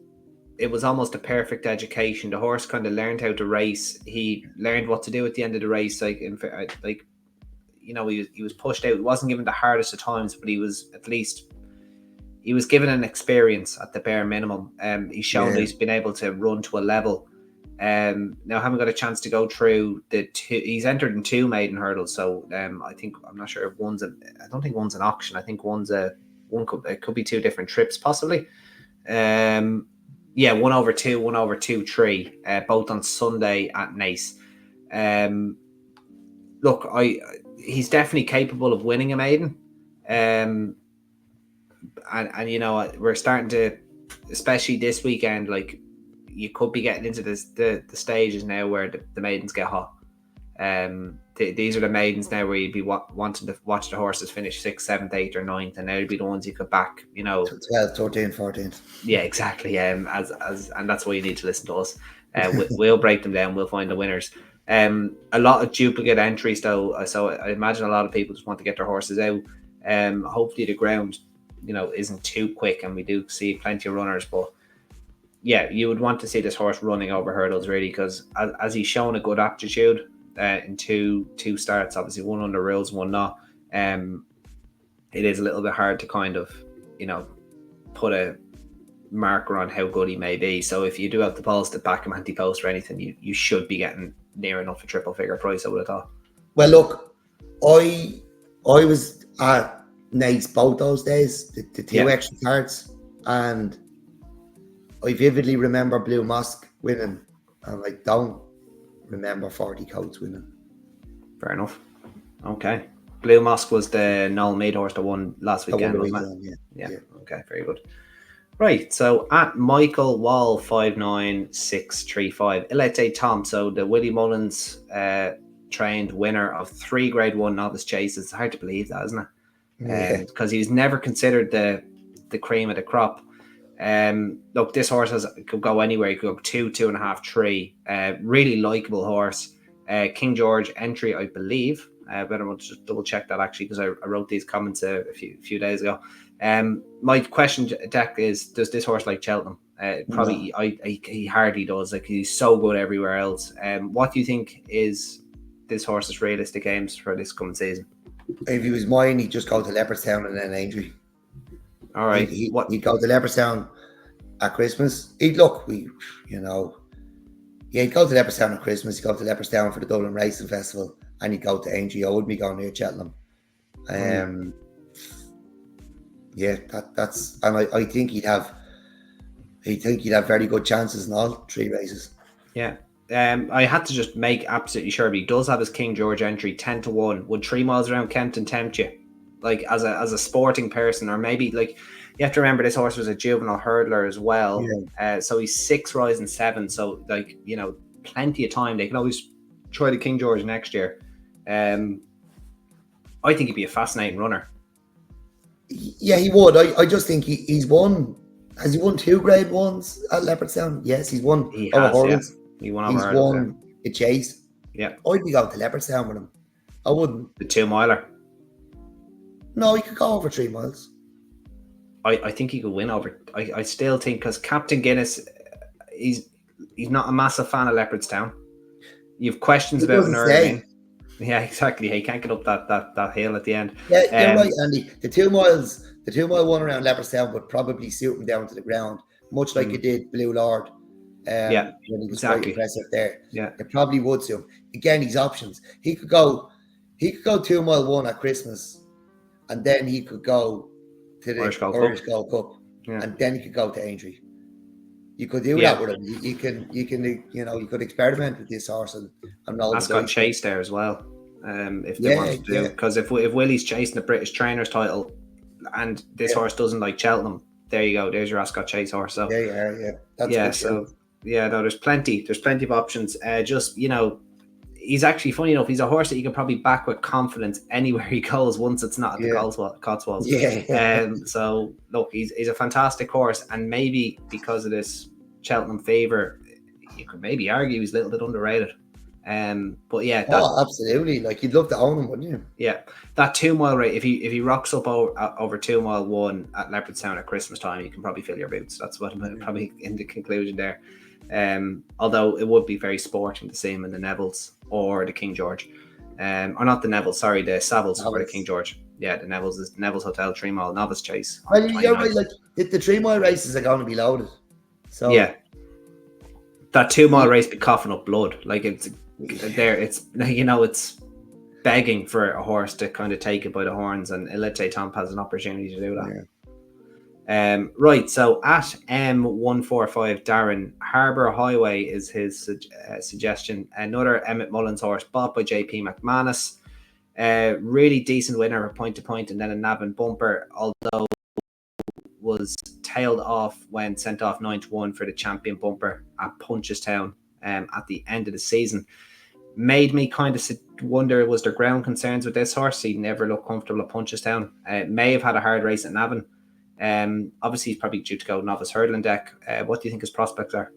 it was almost a perfect education. The horse kind of learned how to race. He learned what to do at the end of the race. He was pushed out. He wasn't given the hardest of times, but he was given an experience at the bare minimum. He's shown that he's been able to run to a level. Now, haven't got a chance to go through he's entered in 2 maiden hurdles, so I'm not sure if I don't think one's an auction. I think it could be 2 different trips possibly. 1 over 2, 1 over 2, 3, both on Sunday at Naas. Look, he's definitely capable of winning a maiden. And we're starting to, especially this weekend, like, you could be getting into the stages now where the maidens get hot. These are the maidens now where you'd be wanting to watch the horses finish 6th, 7th, 8th, or 9th, and they'd be the ones you could back. 12, 13, 14. Yeah, exactly. And that's why you need to listen to us. We'll break them down. We'll find the winners. A lot of duplicate entries though, so I imagine a lot of people just want to get their horses out. Hopefully the ground, isn't too quick, and we do see plenty of runners, but yeah, you would want to see this horse running over hurdles really, because as he's shown a good aptitude in two starts, obviously 1 under rules, 1 not. It is a little bit hard to kind of put a marker on how good he may be. So if you do have the balls to back him anti-post or anything, you should be getting near enough a triple figure price, I would have thought. Well, look, I was at Naas both those days, the 2 extra cards, and I vividly remember Blue Mosque winning, and I don't remember 40 coats winning. Fair enough. Okay. Blue Mosque was the Noel Mead horse that won last weekend, wasn't it? Yeah. Okay, very good. Right, so at Michael Wall 59635, Elliot Tom, so the Willie Mullins trained winner of 3 Grade 1 novice chases. It's hard to believe that, isn't it? because he was never considered the cream of the crop. Look, this horse could go anywhere. He could go 2, 2.5, 3. Really likable horse. King George entry, I believe. But I want to just double check that actually, because I wrote these comments a few days ago. My question, Dec, is: does this horse like Cheltenham? Probably, no. He hardly does. Like, he's so good everywhere else. What do you think is this horse's realistic aims for this coming season? If he was mine, he'd just go to Leopardstown and then Aintree. All right. He'd go to Leopardstown at Christmas. He'd go to Leopardstown at Christmas. He'd go to Leopardstown for the Dublin Racing Festival, and he'd go to Aintree. I wouldn't be going near Cheltenham. Yeah, that's, and I think he'd have very good chances in all 3 races. Yeah. I had to just make absolutely sure, but he does have his King George entry 10-1. Would 3 miles around Kempton tempt you? Like, as a sporting person, or maybe, like, you have to remember this horse was a juvenile hurdler as well. Yeah. So he's 6 rising 7. So, like, you know, plenty of time. They can always try the King George next year. I think he'd be a fascinating runner. Yeah, he would. I just think he's won. Has he won 2 Grade 1s at Leopardstown? Yes, he's won. He has, yeah. He won over He's won a chase. Yeah. I'd be going to Leopardstown with him. I wouldn't. The 2 miler? No, he could go over 3 miles. I think he could win over. I still think, because Captain Guinness, he's not a massive fan of Leopardstown. You have questions about Nuremberg. Yeah, exactly. He can't get up that hill at the end. Yeah, you're right, Andy. The 2 mile one around Leopardstown would probably suit him down to the ground, much like it did Blue Lord. Yeah, when he was exactly. quite impressive there. Yeah, it probably would suit him. Again, his options. He could go 2 mile 1 at Christmas, and then he could go to the Irish Gold Cup, and then he could go to Aintree. You could do that with him. You can you could experiment with this horse and Ascot Chase there as well. If they want to do, because if Willie's chasing the British Trainers title, and this horse doesn't like Cheltenham, there you go. There's your Ascot Chase horse. So there's plenty of options. Just, you know, he's actually, funny enough, he's a horse that you can probably back with confidence anywhere he goes once it's not at the Cotswolds. So look, he's a fantastic horse, and maybe because of this Cheltenham favour, you could maybe argue he's a little bit underrated. But yeah, absolutely. Like, you'd love to own him, wouldn't you? Yeah, that 2 mile rate. If he rocks up over 2 mile 1 at Leopardstown at Christmas time, you can probably fill your boots. That's what I'm probably in the conclusion there. Although it would be very sporting to see him in the Nevilles or the King George, or not the Nevilles, sorry, the Savills or the King George. Yeah, the Nevilles is Nevilles Hotel 3 mile novice chase. Well, you're right. Like, the 3 mile races are going to be loaded. So yeah, that 2 mile race be coughing up blood. Like, it's begging for a horse to kind of take it by the horns, and Elite Tomp has an opportunity to do that. Right, so at M145 Darren, Harbour Highway is his suggestion. Another Emmett Mullins horse, bought by JP McManus. Really decent winner, point to point, and then a Navan bumper, although was tailed off when sent off 9-1 for the champion bumper at Punchestown at the end of the season. Made me kind of wonder, was there ground concerns with this horse? He never looked comfortable at Punchestown. May have had a hard race at Navan. Obviously he's probably due to go novice hurdling deck. What do you think his prospects are?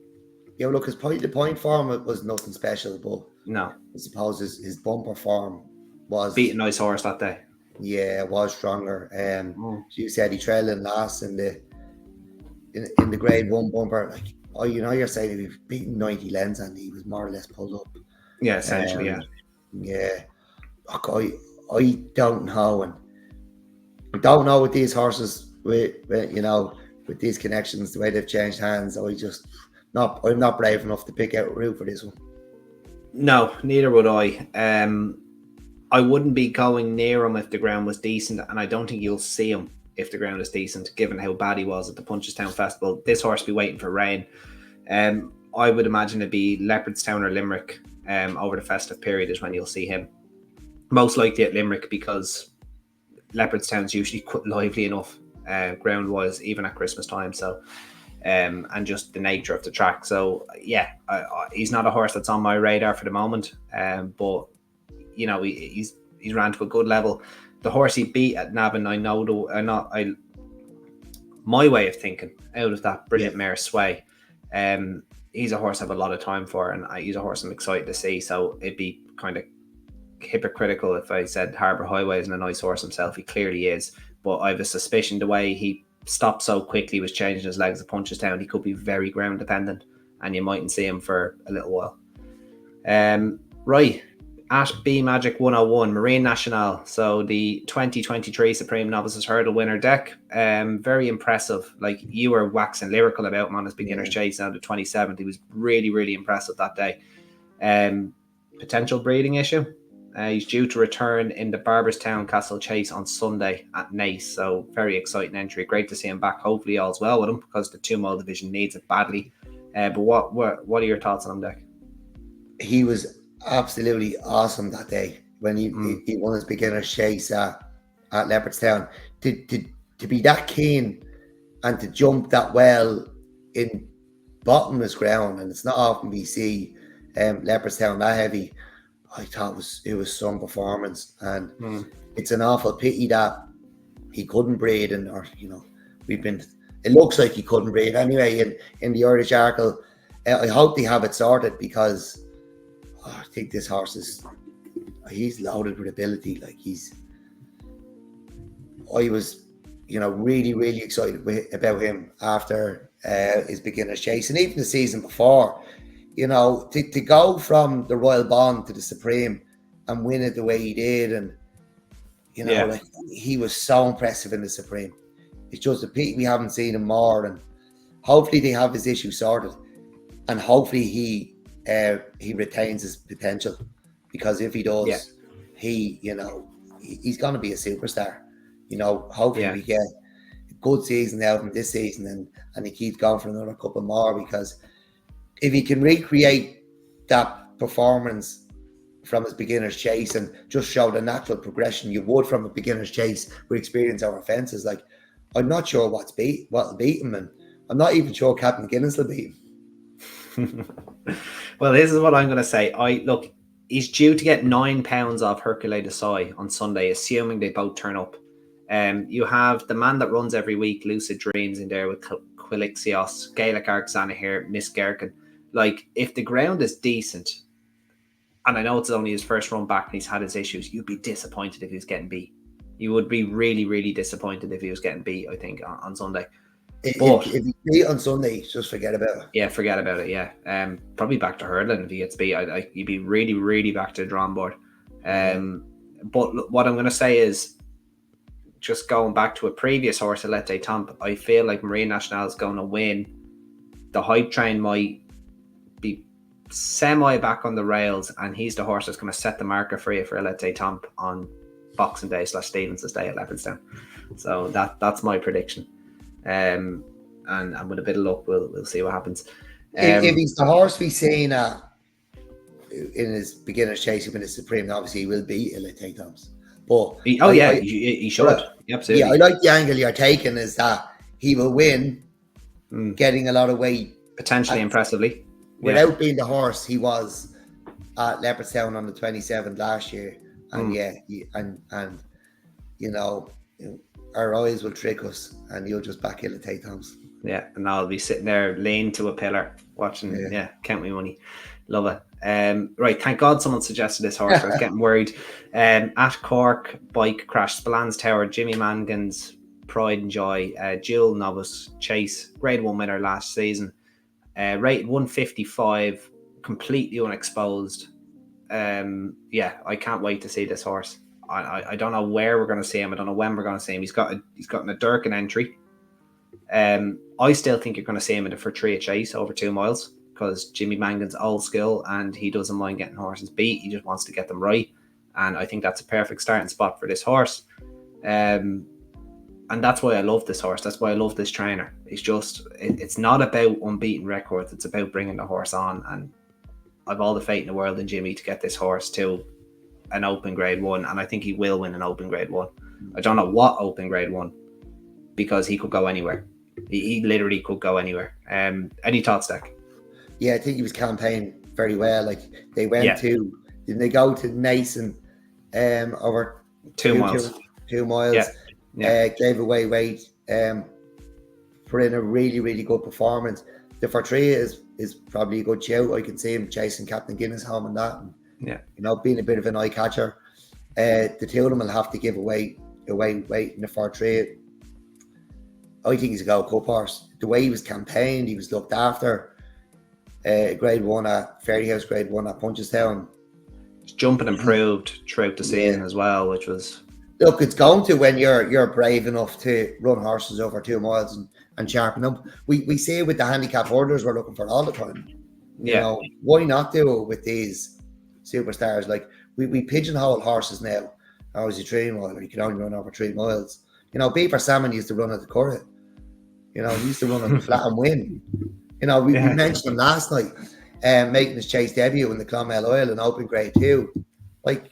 Yeah, look, his point form was nothing special, but no, I suppose his bumper form was beat a nice horse that day. Yeah, it was stronger. You said he trailed in last in the Grade 1 bumper. Like, you're saying he was beating 90 lengths and he was more or less pulled up. Yeah, essentially, yeah. Look, I don't know, and I don't know with these horses, with these connections, the way they've changed hands. I'm not brave enough to pick out a route for this one. No, neither would I. I wouldn't be going near him if the ground was decent, and I don't think you'll see him if the ground is decent, given how bad he was at the Punchestown Festival. This horse be waiting for rain. I would imagine it'd be Leopardstown or Limerick over the festive period is when you'll see him. Most likely at Limerick, because Leopardstown's usually quite lively enough ground-wise, even at Christmas time. So, and just the nature of the track. So, yeah, he's not a horse that's on my radar for the moment. But he's ran to a good level. the horse he beat at Navan, I know my way of thinking out of that brilliant mare Sway. He's a horse I have a lot of time for, and he's a horse I'm excited to see. So it'd be kind of hypocritical if I said Harbour Highway isn't a nice horse himself. He clearly is, but I have a suspicion the way he stopped so quickly, was changing his legs at Punchestown, he could be very ground dependent, and you mightn't see him for a little while. Right, at B Magic 101, Marine Nationale. So the 2023 Supreme Novices Hurdle winner, Dec. Very impressive. Like, you were waxing lyrical about him on his beginner's chase out of 27th. He was really, really impressive that day. Potential breeding issue. He's due to return in the Barberstown Castle Chase on Sunday at Naas. So very exciting entry. Great to see him back. Hopefully all's well with him, because the 2 mile division needs it badly. But what are your thoughts on him, Dec? He was absolutely awesome that day when he won his beginner's chase at Leopardstown. To be that keen and to jump that well in bottomless ground, and it's not often we see Leopardstown that heavy. I thought it was some performance, and it's an awful pity that he couldn't breed, it looks like he couldn't breed anyway in the Irish Arkle. I hope they have it sorted, because I think this horse he's loaded with ability. Like, I was really, really excited about him after his beginner's chase, and even the season before. To go from the Royal Bond to the Supreme and win it the way he did, and like, he was so impressive in the Supreme. It's just a pity we haven't seen him more, and hopefully they have his issue sorted, and hopefully he retains his potential, because if he does, he's going to be a superstar. Hopefully we get a good season out of him this season, and he keeps going for another couple more, because if he can recreate that performance from his beginner's chase and just show the natural progression you would from a beginner's chase with experience over fences, like, I'm not sure what'll beat him, and I'm not even sure Captain Guinness will beat him. Well, this is what I'm going to say. He's due to get £9 off Hercule de Soy on Sunday, assuming they both turn up. You have the man that runs every week, Lucid Dreams, in there with Quilixios, Gaelic Arc Zanahir, Miss Gherkin. Like, if the ground is decent, and I know it's only his first run back and he's had his issues, you'd be disappointed if he was getting beat. You would be really, really disappointed if he was getting beat, I think, on Sunday. But if he beat on Sunday, just forget about it. Yeah, forget about it, yeah. Probably back to hurdling if he gets beat. You'd be really, really back to the drawing board. But what I'm going to say is, just going back to a previous horse, Elliot Tamp, I feel like Marine Nationale is going to win. The hype train might be semi back on the rails, and he's the horse that's going to set the marker for you for Elliot Tamp on Boxing Day / Stevenson's Day at Leopardstown. So that's my prediction. And with a bit of luck, we'll see what happens. If he's the horse we've seen in his beginner's chase, he win his Supreme, obviously he will beat Elliot Tamp's. But he should. Absolutely. Yeah, I like the angle you're taking, is that he will win, getting a lot of weight, potentially impressively, without being the horse he was at Leopardstown on the 27th last year. And our eyes will trick us, and you'll just back Elliot Tamp's. Yeah, and I'll be sitting there leaned to a pillar watching. Count me money. Love it. Right, thank God someone suggested this horse. I was getting worried. At Cork, bike crash, Spillans Tower, Jimmy Mangan's Pride and Joy, dual novice chase, grade 1 winner last season, rated 155, completely unexposed. I can't wait to see this horse. I don't know where we're going to see him. I don't know when we're going to see him. He's gotten a Durkin entry. I still think you're going to see him in a Fortria chase over 2 miles, because Jimmy Mangan's old school and he doesn't mind getting horses beat. He just wants to get them right. And I think that's a perfect starting spot for this horse. And that's why I love this horse. That's why I love this trainer. It's not about unbeaten records. It's about bringing the horse on. And I've all the faith in the world in Jimmy to get this horse to an open grade 1. And I think he will win an open grade 1. I don't know what open grade 1, because he could go anywhere. He literally could go anywhere. Any thoughts, Dec? Yeah, I think he was campaigning very well. Like, they went didn't they go to Naas over 2 miles? 2 miles. Gave away weight. Put in a really, really good performance. The Fortria is probably a good shout. I can see him chasing Captain Guinness home and that. And, being a bit of an eye catcher. The two of them will have to give away weight in the Fortria. I think he's a Gold Cup horse. The way he was campaigned, he was looked after. Grade 1 at Fairyhouse, Grade 1 at Punchestown. His jumping improved throughout the season as well, which was... Look, it's going to when you're brave enough to run horses over 2 miles and sharpen up. We see it with the handicap orders we're looking for all the time. You know, why not do it with these superstars? Like we pigeonhole horses now. Oh, is he 3 mile? You can only run over 3 miles. You know, Beaver Salmon used to run at the Curragh. You know, he used to run on the flat and win. You know, we mentioned him last night, making his chase debut in the Clonmel Oil in Open Grade 2. Like,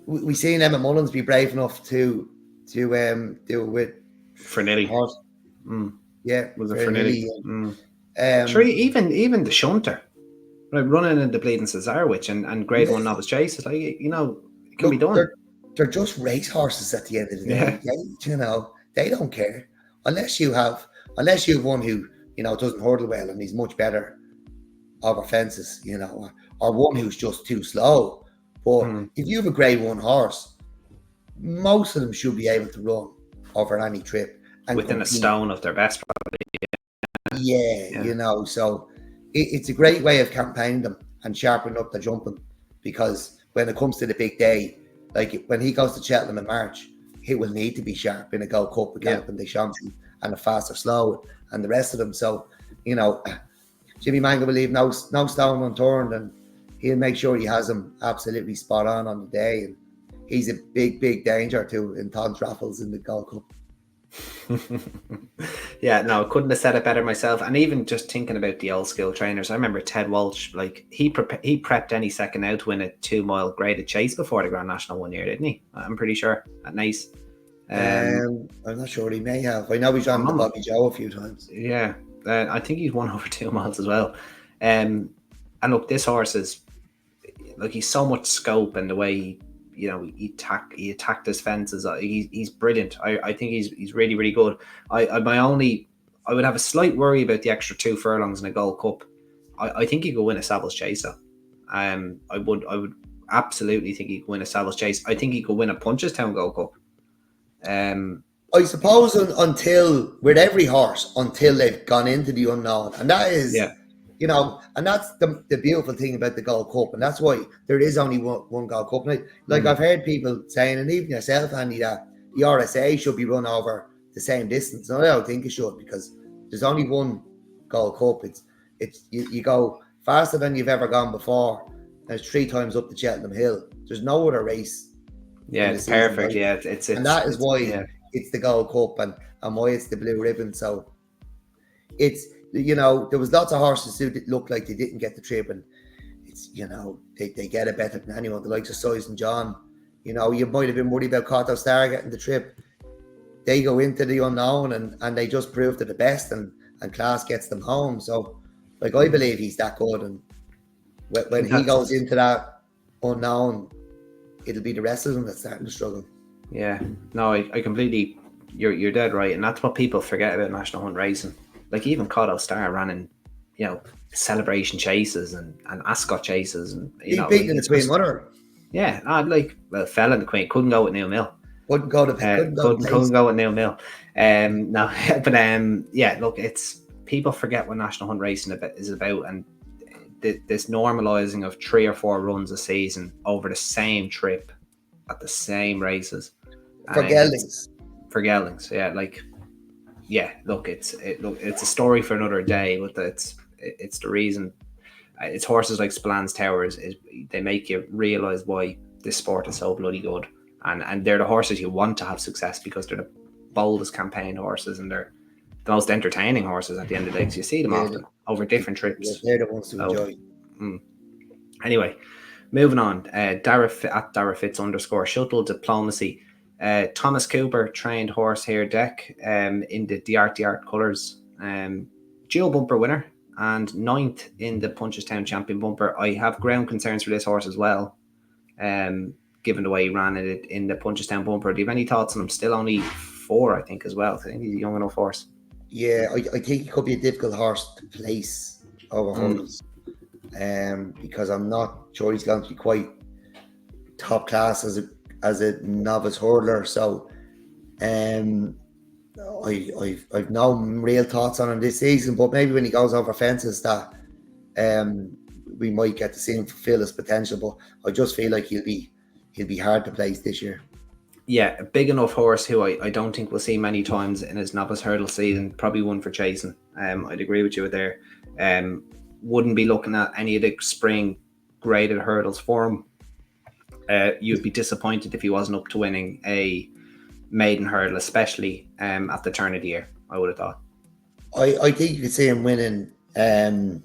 we seen Emma Mullins be brave enough to do it with Fernelli. Yeah, was it Fernelli? Even the shunter, right, running in the bleeding Sanzar and Grade 1 novice chase, it's like, you know, it can be done. They're just race horses at the end of the day. You know, they don't care unless you have one who, you know, doesn't hurdle well and he's much better over fences, you know, or one who's just too slow. But if you have a Grade 1 horse, most of them should be able to run over any trip and within compete. A stone of their best, probably. Yeah, you know, so it's a great way of campaigning them and sharpening up the jumping, because when it comes to the big day, like when he goes to Cheltenham in March, he will need to be sharp in a Gold Cup again and Deschamps and a fast or slow and the rest of them. So, you know, Jimmy Mangan will leave no stone unturned, and he'll make sure he has him absolutely spot on the day. And he's a big, big danger to in Tom's raffles in the Gold Cup. Yeah, no, I couldn't have said it better myself. And even just thinking about the old school trainers, I remember Ted Walsh, like he prepped any second out to win a 2 mile graded chase before the Grand National one year, didn't he? I'm pretty sure at Nice. I'm not sure, he may have. I know he's on the Bobby Joe a few times. Yeah, I think he's won over 2 miles as well. And look, this horse is like, he's so much scope, and the way he attacked his fences. He's brilliant. I think he's really, really good. I would have a slight worry about the extra 2 furlongs in a Gold Cup. I think he could win a Savills Chase though. I would absolutely think he could win a Savills Chase. I think he could win a Punchestown Gold Cup. I suppose until with every horse, until they've gone into the unknown, and that is you know, and that's the beautiful thing about the Gold Cup, and that's why there is only one Gold Cup. Like I've heard people saying, and even yourself, Andy, that the RSA should be run over the same distance. No, I don't think it should, because there's only one Gold Cup. It's you go faster than you've ever gone before, and it's 3 times up the Cheltenham Hill. There's no other race. Yeah, it's perfect. Right? Yeah, it's and that is why it's the Gold Cup and why it's the blue ribbon. So it's, you know, there was lots of horses who looked like they didn't get the trip, and it's, you know, they get it better than anyone. The likes of Size and John, you know, you might have been worried about Cotto Star getting the trip. They go into the unknown and they just prove they're the best, and class gets them home. So, like, I believe he's that good, and when he goes into that unknown, it'll be the rest of them that's starting to struggle. Yeah, no, I completely, you're dead right, and that's what people forget about National Hunt racing. Like, even Cotto Star ran in, you know, celebration chases and Ascot chases, and he beat in the Queen Mother. Yeah, fell in the Queen, couldn't go with Neil Mill. Couldn't go with Neil Mill. No, but yeah, look, it's, people forget what National Hunt racing is about, and this normalising of 3 or 4 runs a season over the same trip at the same races for geldings. For geldings, yeah, like. Yeah, look, it's a story for another day, but it's the reason. It's horses like Spillane Towers, they make you realise why this sport is so bloody good, and they're the horses you want to have success, because they're the boldest campaign horses, and they're the most entertaining horses at the end of the day, because you see them often over different trips. They're the ones to enjoy. Anyway, moving on. Dara Fitz _ Shuttle Diplomacy. Thomas Cooper trained Horsehair Deck in the Art colours. Dual bumper winner and 9th in the Punchestown Champion bumper. I have ground concerns for this horse as well. given the way he ran it in the Punchestown bumper. Do you have any thoughts on him? Still only 4, I think, as well. I think he's a young enough horse. Yeah, I think he could be a difficult horse to place over hurdles, because I'm not sure he's going to be quite top class as a novice hurdler. So, I've no real thoughts on him this season. But maybe when he goes over fences, that we might get to see him fulfill his potential. But I just feel like he'll be hard to place this year. Yeah, a big enough horse who I don't think we'll see many times in his novice hurdle season. Probably one for chasing. I'd agree with you there. Wouldn't be looking at any of the spring graded hurdles for him. You'd be disappointed if he wasn't up to winning a maiden hurdle, especially at the turn of the year, I would have thought. I think you could see him winning a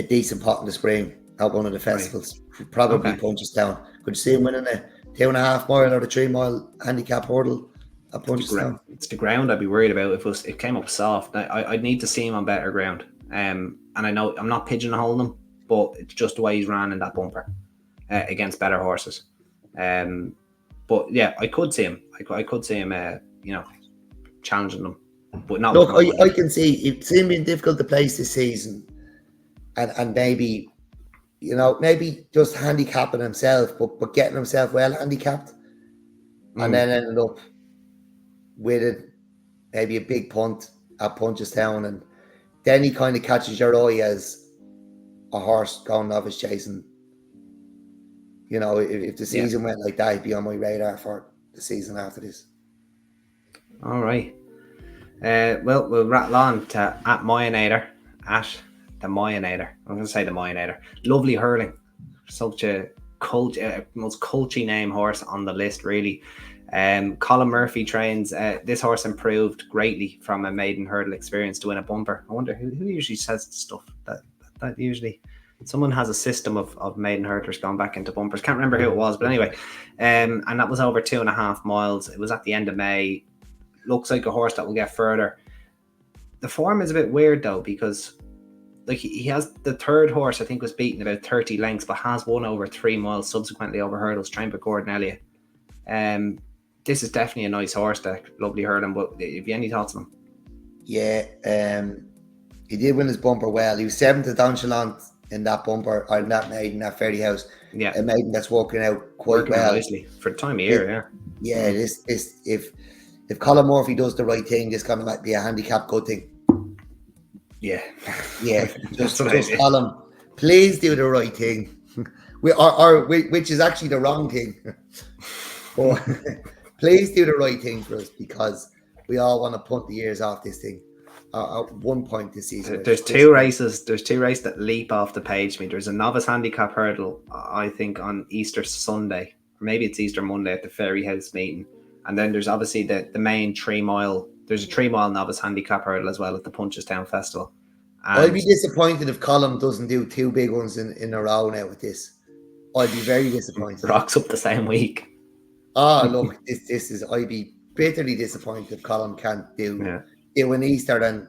decent pot in the spring at one of the festivals. Right. Probably Punchestown. Could you see him winning a 2.5 mile or a 3 mile handicap hurdle at Punchestown? It's the ground I'd be worried about if it came up soft. I'd need to see him on better ground. And I know I'm not pigeonholing him, but it's just the way he's ran in that bumper against better horses. But yeah, I could see him. I could see him, challenging them. But not. Look, I can see it seemed being difficult to place this season, and maybe, maybe just handicapping himself, but getting himself well handicapped, and then ended up with maybe a big punt at Punchestown, and then he kind of catches your eye as a horse going novice chasing. If the season went like that, he'd be on my radar for the season after this. All right. Well, we'll rattle on to at the Moyanator. I'm going to say the Moyanator. Lovely hurling. Such a most culty name horse on the list, really. Colin Murphy trains. This horse improved greatly from a maiden hurdle experience to win a bumper. I wonder who usually says stuff that usually... Someone has a system of maiden hurdlers going back into bumpers. Can't remember who it was, but anyway. And that was over 2.5 miles. It was at the end of May. Looks like a horse that will get further. The form is a bit weird though, because like he has the third horse, I think, was beaten about 30 lengths, but has won over 3 miles subsequently over hurdles, trained by Gordon Elliot. This is definitely a nice horse, Dec. Lovely hurling, but have you any thoughts on him? Yeah, he did win his bumper well. He was 7th at Donchalant in that bumper, or in that maiden, that Fairy House. Yeah. A maiden that's working out quite well. Nicely for the time of year, yeah. This if Colin Murphy does the right thing, this kind of might be a handicap good thing. Yeah. Yeah. just Colin, please do the right thing. Which is actually the wrong thing. But please do the right thing for us, because we all want to punt the ears off this thing. At one point this season, there's two races that leap off the page to me. There's a novice handicap hurdle, I think, on Easter Sunday, or maybe it's Easter Monday at the Fairy House meeting, and then there's obviously the main 3 mile. There's a 3 mile novice handicap hurdle as well at the Punchestown Festival. And I'd be disappointed if Colin doesn't do 2 big ones in a row now with this. I'd be very disappointed. Rocks up the same week. Look, this is. I'd be bitterly disappointed if Colin can't do an Easter and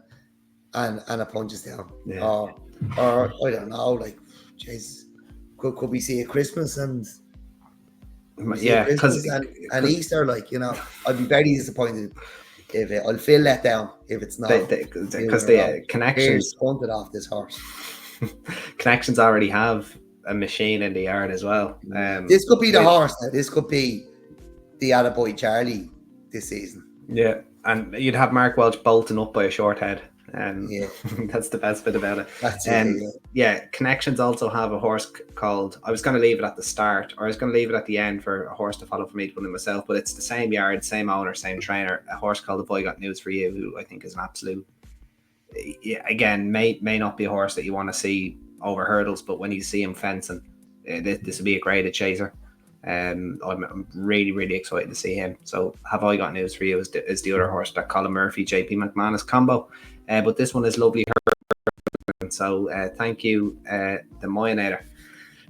a Punchestown. Or I don't know, like, jeez, could we see a Christmas and because and Easter, like, I'd be very disappointed if I'll feel let down if it's not, because the connections punted off this horse. Connections already have a machine in the yard as well. This could be the horse. This could be the Attaboy Charlie this season. Yeah, and you'd have Mark Welch bolting up by a short head. That's the best bit about it. That's it. Connections also have a horse called, I was going to leave it at the start, or I was going to leave it at the end for a horse to follow for me to win it myself, but it's the same yard, same owner, same trainer, a horse called The Boy Got News For You, who I think is an absolute, again, may not be a horse that you want to see over hurdles, but when you see him fencing, this will be a graded chaser. I'm really, really excited to see him. So Have I Got News For You is the other horse, that Colin Murphy, JP McManus combo. But this one is lovely. So thank you, the Moyanator.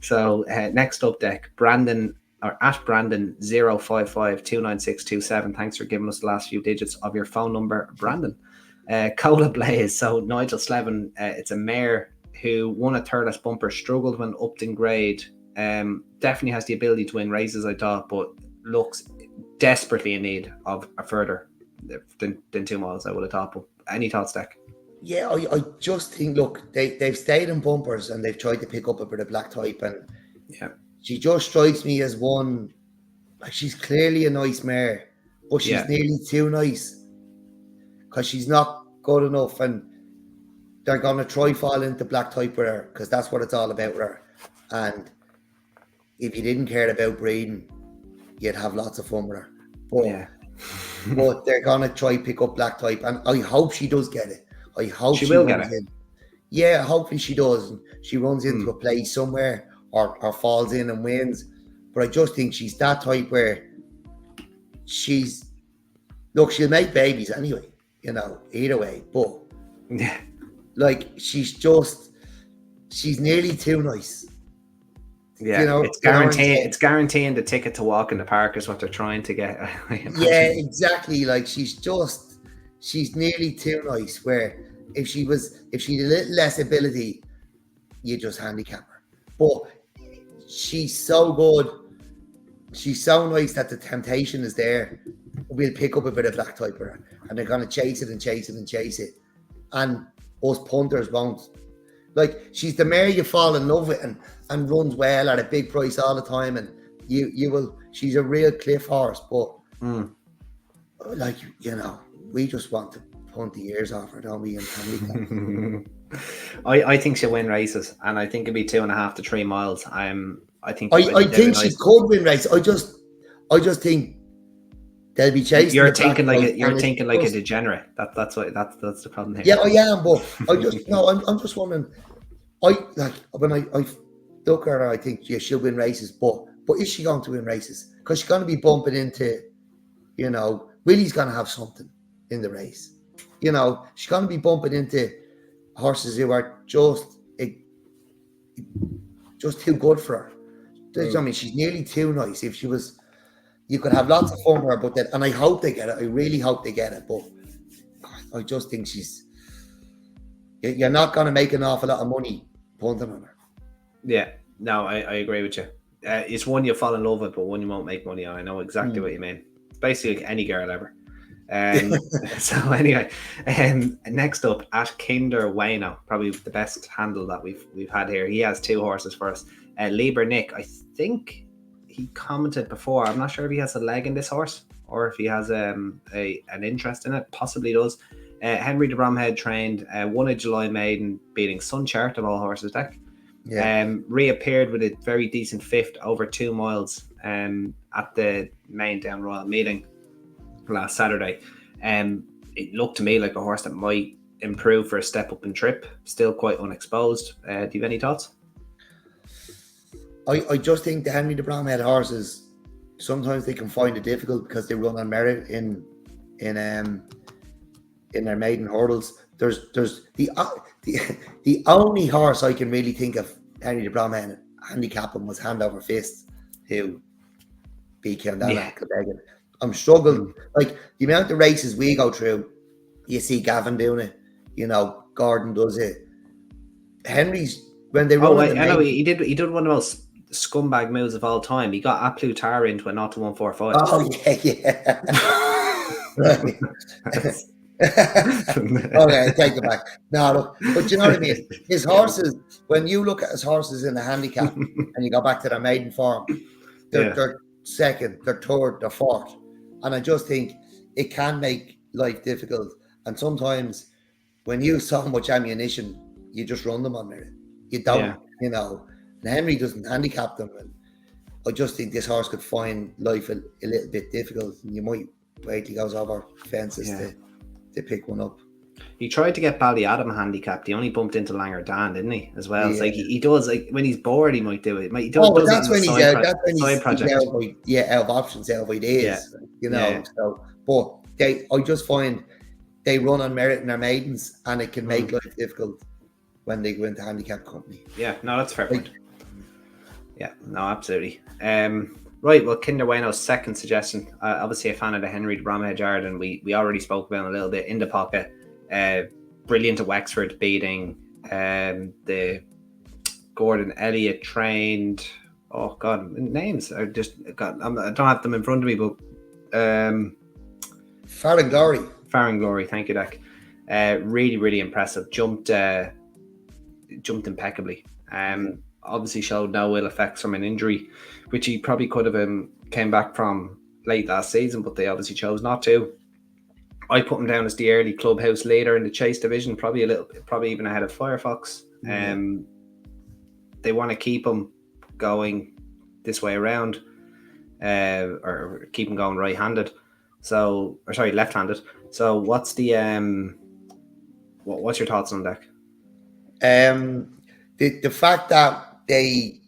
So next up, Dec, Brandon, or at Brandon 0552967. Thanks for giving us the last few digits of your phone number, Brandon. Cola Blaze. So Nigel Slevin, it's a mare who won a Thurles bumper, struggled when upped in grade Definitely has the ability to win races, I thought, but looks desperately in need of a further than 2 miles, I would have thought. But any thoughts, Dec? Yeah, I just think, look, they've stayed in bumpers and they've tried to pick up a bit of black type, and Yeah, she just strikes me as one, like, she's clearly a nice mare, but she's nearly too nice because she's not good enough, and they're going to try fall into black type with her because that's what it's all about with her. And if you didn't care about breeding, you'd have lots of fun with her. But, but they're going to try pick up black type, and I hope she does get it. I hope she will get it. Yeah, hopefully she does. And she runs into a place somewhere or falls in and wins. But I just think she's that type where she'll make babies anyway, either way. But like, she's nearly too nice. Yeah, it's guaranteeing the ticket to walk in the park is what they're trying to get. Yeah, exactly. Like, she's nearly too nice, where if she had a little less ability, you just handicap her. But she's so good. She's so nice that the temptation is there. We'll pick up a bit of black type with her, and they're going to chase it and chase it and chase it. And us punters won't. Like, she's the mare you fall in love with and runs well at a big price all the time, and you will. She's a real cliff horse, but like, we just want to punt the ears off her, don't we? I think she'll win races, and I think it'll be 2.5 to 3 miles. I think she could win races. I just think they'll be chasing. You're thinking like a degenerate. That's the problem here. Yeah, I am, but I'm just wondering. When I look at her, I think she'll win races, but is she going to win races? Because she's going to be bumping into, Willie's going to have something in the race. She's going to be bumping into horses who are just too good for her. I mean, she's nearly too nice. If she was, you could have lots of fun with her, and I hope they get it. I really hope they get it, but I just think you're not going to make an awful lot of money punting on her. Yeah, no, I agree with you. It's one you fall in love with, but one you won't make money on. I know exactly what you mean. It's basically like any girl ever. So anyway, next up at Kinder Bueno, probably the best handle that we've had here. He has 2 horses for us. Lieber Nick, I think he commented before. I'm not sure if he has a leg in this horse or if he has an interest in it. Possibly does. Henry de Bromhead trained, won a July maiden, beating Sunchart of all horses, Dec. Yeah. Reappeared with a very decent 5th over 2 miles at the main Down Royal meeting last Saturday. It looked to me like a horse that might improve for a step up in trip. Still quite unexposed. Do you have any thoughts? I just think the Henry de Bromhead horses, sometimes they can find it difficult because they run on merit in their maiden hurdles. There's the only horse I can really think of Henry de Bromhead handicapping was Hand Over Fist, who beat Connell at Gilding. I'm struggling. Like, the amount of races we go through, you see Gavin doing it, Gordon does it. Henry's, when they run. I know he did one of the most scumbag moves of all time. He got Aplu Tar into a 0-145. Oh yeah. Okay, take it back. No, look, but you know what I mean? His horses, when you look at his horses in the handicap and you go back to their maiden form, they're second, they're third, they're fourth. And I just think it can make life difficult. And sometimes when you have so much ammunition, you just run them on merit. You don't, And Henry doesn't handicap them. And I just think this horse could find life a little bit difficult. And you might wait till he goes over fences to pick one up. He tried to get Ballyadam handicapped. He only bumped into Langer Dan, didn't he? As well, it's like he does. Like, when he's bored, he might do it. But that's when he's out. That's when he's out of options, out of ideas. So, but I just find they run on merit in their maidens, and it can make life difficult when they go into handicap company. Yeah, no, that's fair point. Yeah, no, absolutely. Right, well, Kinder Bueno's second suggestion, obviously a fan of the Henry de Bromhead yard, and we already spoke about him a little bit in the pocket. Brilliant at Wexford, beating the Gordon Elliot trained Oh God, names are just. I don't have them in front of me, but Farron Glory. Farron Glory, thank you, Dec. Really, really impressive. Jumped impeccably. Obviously showed no ill effects from an injury, which he probably could have came back from late last season, but they obviously chose not to. I put him down as the early clubhouse leader in the chase division, probably even ahead of Firefox. They want to keep him going this way around, or keep him going right-handed. So, or sorry, left-handed. So, what's the what's your thoughts on Dec? The fact that they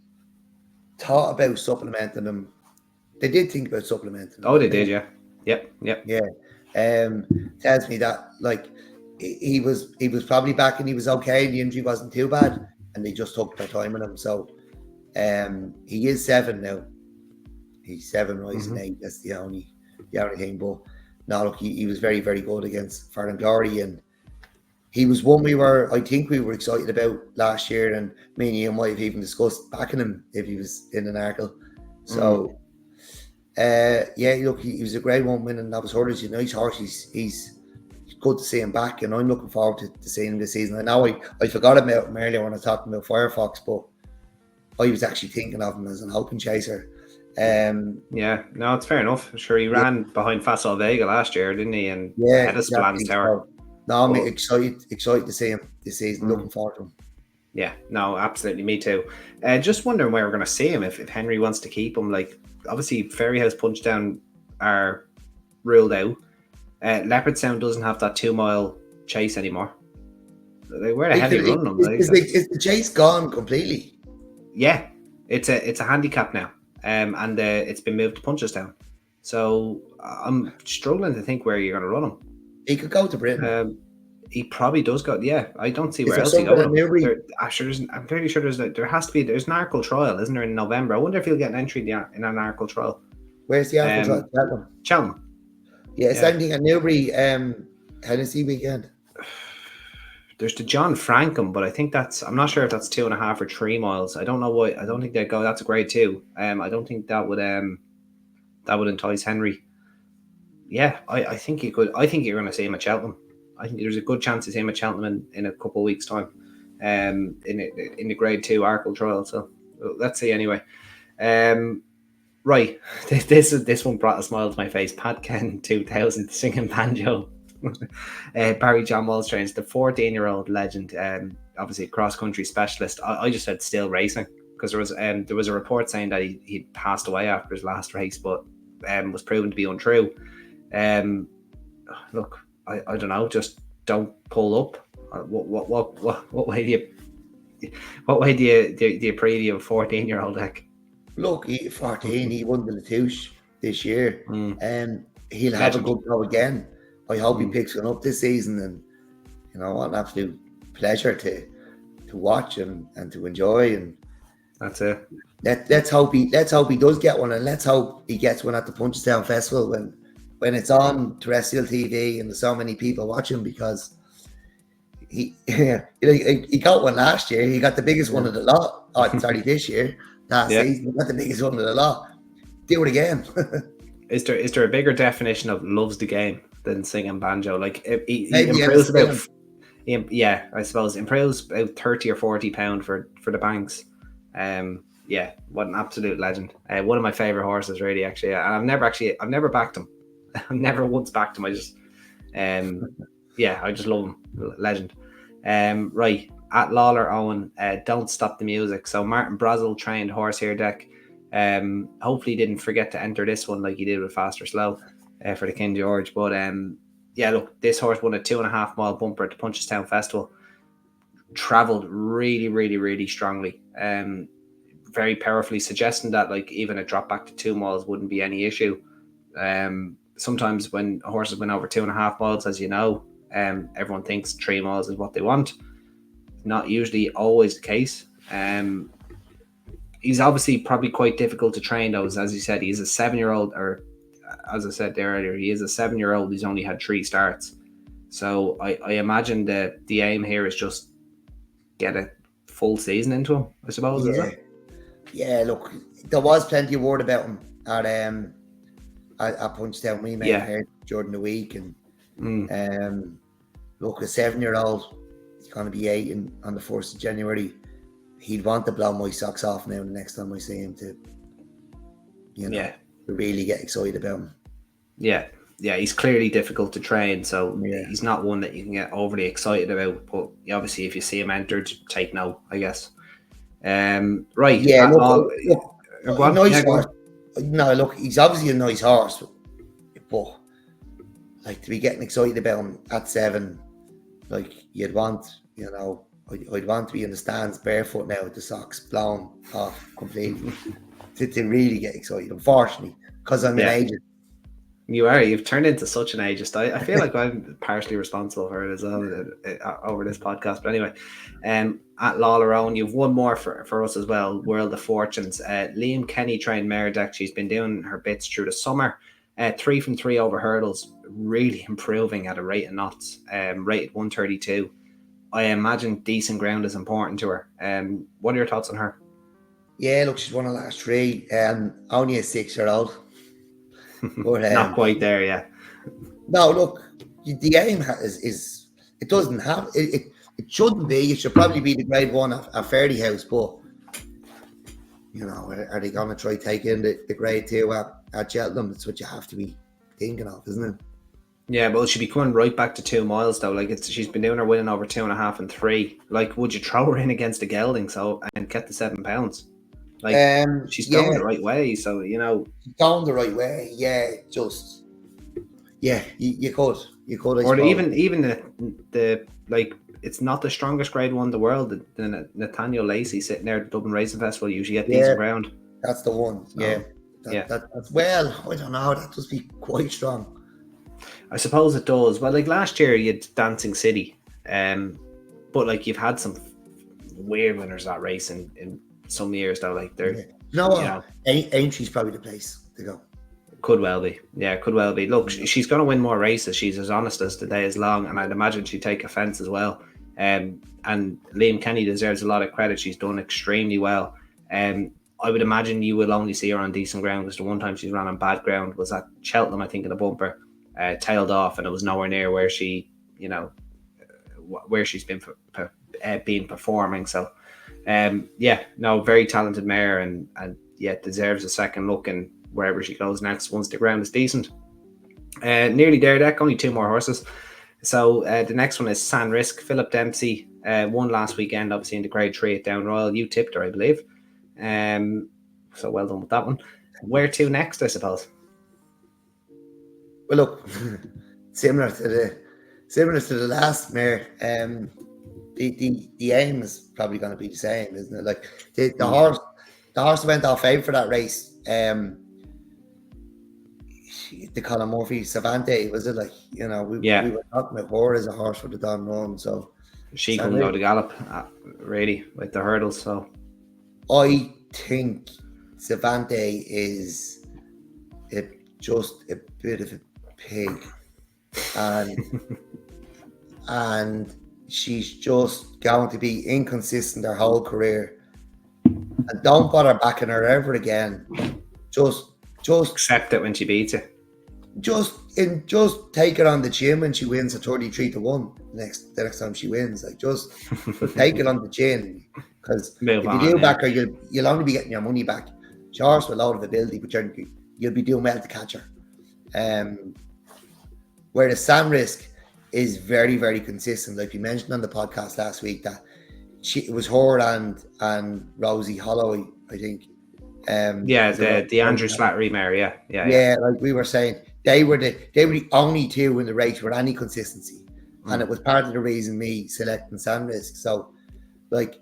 thought about supplementing him, they did think about supplementing him. Oh, they did, yeah. Yep. Yeah. Tells me that like he was probably back and he was okay and the injury wasn't too bad and they just took their time on him. So he is 7 now. He's 7 rising 8. That's the only thing. But no, look, he was very, very good against Farron Glory, and he was one I think we were excited about last year, and me and you might have even discussed backing him if he was in an Arkle. So look, he was a great one winning Novice Hurdles. He's a nice horse. He's good to see him back, and I'm looking forward to seeing him this season. I know I forgot about him earlier when I talked about Firefox, but I was actually thinking of him as an open chaser. No, it's fair enough. Sure, he ran behind Facile Vega last year, didn't he? And had a Splan's Tower. No, I'm excited to see him this season. Looking forward to him. Yeah, no, absolutely, me too. Just wondering where we're going to see him if Henry wants to keep him. Like, obviously, Ferryhouse Punchestown are ruled out. Leopardstown doesn't have that 2 mile chase anymore. Where the hell are you running them? Is the chase gone completely? Yeah, it's a handicap now, and it's been moved to Punchestown. So I'm struggling to think where you're going to run him. He could go to Britain. He probably does go. Yeah, I don't see where else he goes. I'm pretty sure there's an Arkle trial, isn't there, in November? I wonder if he'll get an entry in an Arkle trial. Where's the Arkle trial? Cheltenham. Yeah, same thing at Newbury. Hennessy weekend. There's the John Frankham, but I think I'm not sure if that's 2.5 or 3 miles. I don't know why. I don't think they go. That's a grade 2. I don't think that would entice Henry. Yeah, I think he could. I think you're going to see him at Cheltenham. I think there's a good chance to see him at Cheltenham in a couple of weeks' time, in the grade 2 Arkle trial. So let's see anyway. Right, this one brought a smile to my face. Pat Ken 2000 singing banjo. Barry John Walls trains the 14-year-old legend, obviously a cross-country specialist. I just said still racing because there was a report saying that he passed away after his last race, but was proven to be untrue. Look, I don't know, just don't pull up. What way do you preview a 14-year-old Dec? Look, 14, he won the Latouche this year, and he'll have a good go again. I hope he picks one up this season, and what an absolute pleasure to watch and to enjoy. And that's it. Let's hope he does get one, and let's hope he gets one at the Punchestown Festival when it's on terrestrial TV and there's so many people watching, because he got one last year. He got the biggest one of the lot. Oh, sorry, this year. Season, he got the biggest one of the lot. Do it again. Is there a bigger definition of loves the game than singing banjo? Like he improves about, I suppose improves about 30 or 40 pound for the banks. What an absolute legend. One of my favorite horses, really, actually. And I've never backed him. I've never once backed him. I just I just love him. Legend. Right, at Lawler Owen, don't stop the music. So Martin Brazel trained Horsehair Deck. Hopefully he didn't forget to enter this one like he did with Fast or Slow for the King George. But look, this horse won a 2.5 mile bumper at the Punchestown Festival. Travelled really, really, really strongly. Very powerfully, suggesting that like even a drop back to 2 miles wouldn't be any issue. Sometimes when horses win over 2.5 miles, as you know, everyone thinks 3 miles is what they want. Not usually always the case. He's obviously probably quite difficult to train, though. As you said, he's a 7-year-old, or as I said there earlier, he is a 7-year-old who's only had 3 starts. So I imagine that the aim here is just get a full season into him, I suppose, is it? Yeah, look, there was plenty of word about him at Punchestown. We may have heard during the week, and look, a 7-year-old, he's going to be 8 on the 1st of January. He'd want to blow my socks off now the next time I see him to really get excited about him. Yeah, he's clearly difficult to train, so he's not one that you can get overly excited about. But obviously, if you see him entered, take note, I guess. Right. Yeah, look, nice horse. No, look, he's obviously a nice horse, but like to be getting excited about him at 7, like you'd want, I'd want to be in the stands barefoot now with the socks blown off completely to really get excited. Unfortunately, because I'm an agent. You've turned into such an ageist. I feel like I'm partially responsible for it as well over this podcast. But anyway, at Lawler, you've one more for us as well, World of Fortunes. Liam Kenny trained mare Dec. She's been doing her bits through the summer. 3 from 3 over hurdles, really improving at a rate of knots, rated 132. I imagine decent ground is important to her. What are your thoughts on her? Yeah, look, she's won the last 3. Only a 6-year-old. But, not quite there yet. No, look, the aim is it doesn't have it shouldn't be. It should probably be the grade 1 at Fairley House, but are they going to try taking the grade 2 at Cheltenham? That's what you have to be thinking of, isn't it? Yeah, but she'd be coming right back to 2 miles though. Like she's been doing her winning over 2.5 and 3. Like, would you throw her in against a Gilding and get the £7? Like she's going the right way, so she's going the right way. Yeah, just you could. Or even the like, it's not the strongest grade 1 in the world. The Nathaniel Lacey sitting there at the Dublin Racing Festival usually get decent ground. That's the one. That's well. I don't know. That does be quite strong. I suppose it does. Well, like last year you had Dancing City, but like you've had some weird winners that race in some years though. Like they're Aintrey's probably the place to go. Could well be. Yeah, could well be. Look, she's going to win more races. She's as honest as the day is long, and I'd imagine she'd take offence as well. And Liam Kenny deserves a lot of credit. She's done extremely well. I would imagine you will only see her on decent ground, because the one time she's ran on bad ground was at Cheltenham, I think, in a bumper, tailed off, and it was nowhere near where she, where she's been performing. So, very talented mare, and deserves a second look in wherever she goes next once the ground is decent. Nearly there, Dec. Only 2 more horses. So the next one is San Risk. Philip Dempsey won last weekend, obviously in the grade 3 at Down Royal. You tipped her, I believe. So well done with that one. Where to next, I suppose? Well, look, similar to the last mare. The aim is probably going to be the same, isn't it? Like the horse went off favourite for that race. The Colin Murphy Savante, was it? Like, we were talking about her as a horse for the Don Run, so she couldn't go to gallop really with the hurdles. So I think Savante is just a bit of a pig, and she's just going to be inconsistent her whole career. And don't bother backing her ever again. Just accept it when she beats it. Just take her on the chin when she wins a 33-1 the next time she wins. Like, just take it on the chin, because if you do back her, you'll only be getting your money back. She horse with a lot of ability, but you'll be doing well to catch her. Whereas San Risk is very, very consistent. Like we mentioned on the podcast last week, that it was her and Rosie Holloway, I think. The Andrew Slattery mare, yeah. Like we were saying, they were the only 2 in the race with any consistency, and it was part of the reason me selecting San Risk. So, like,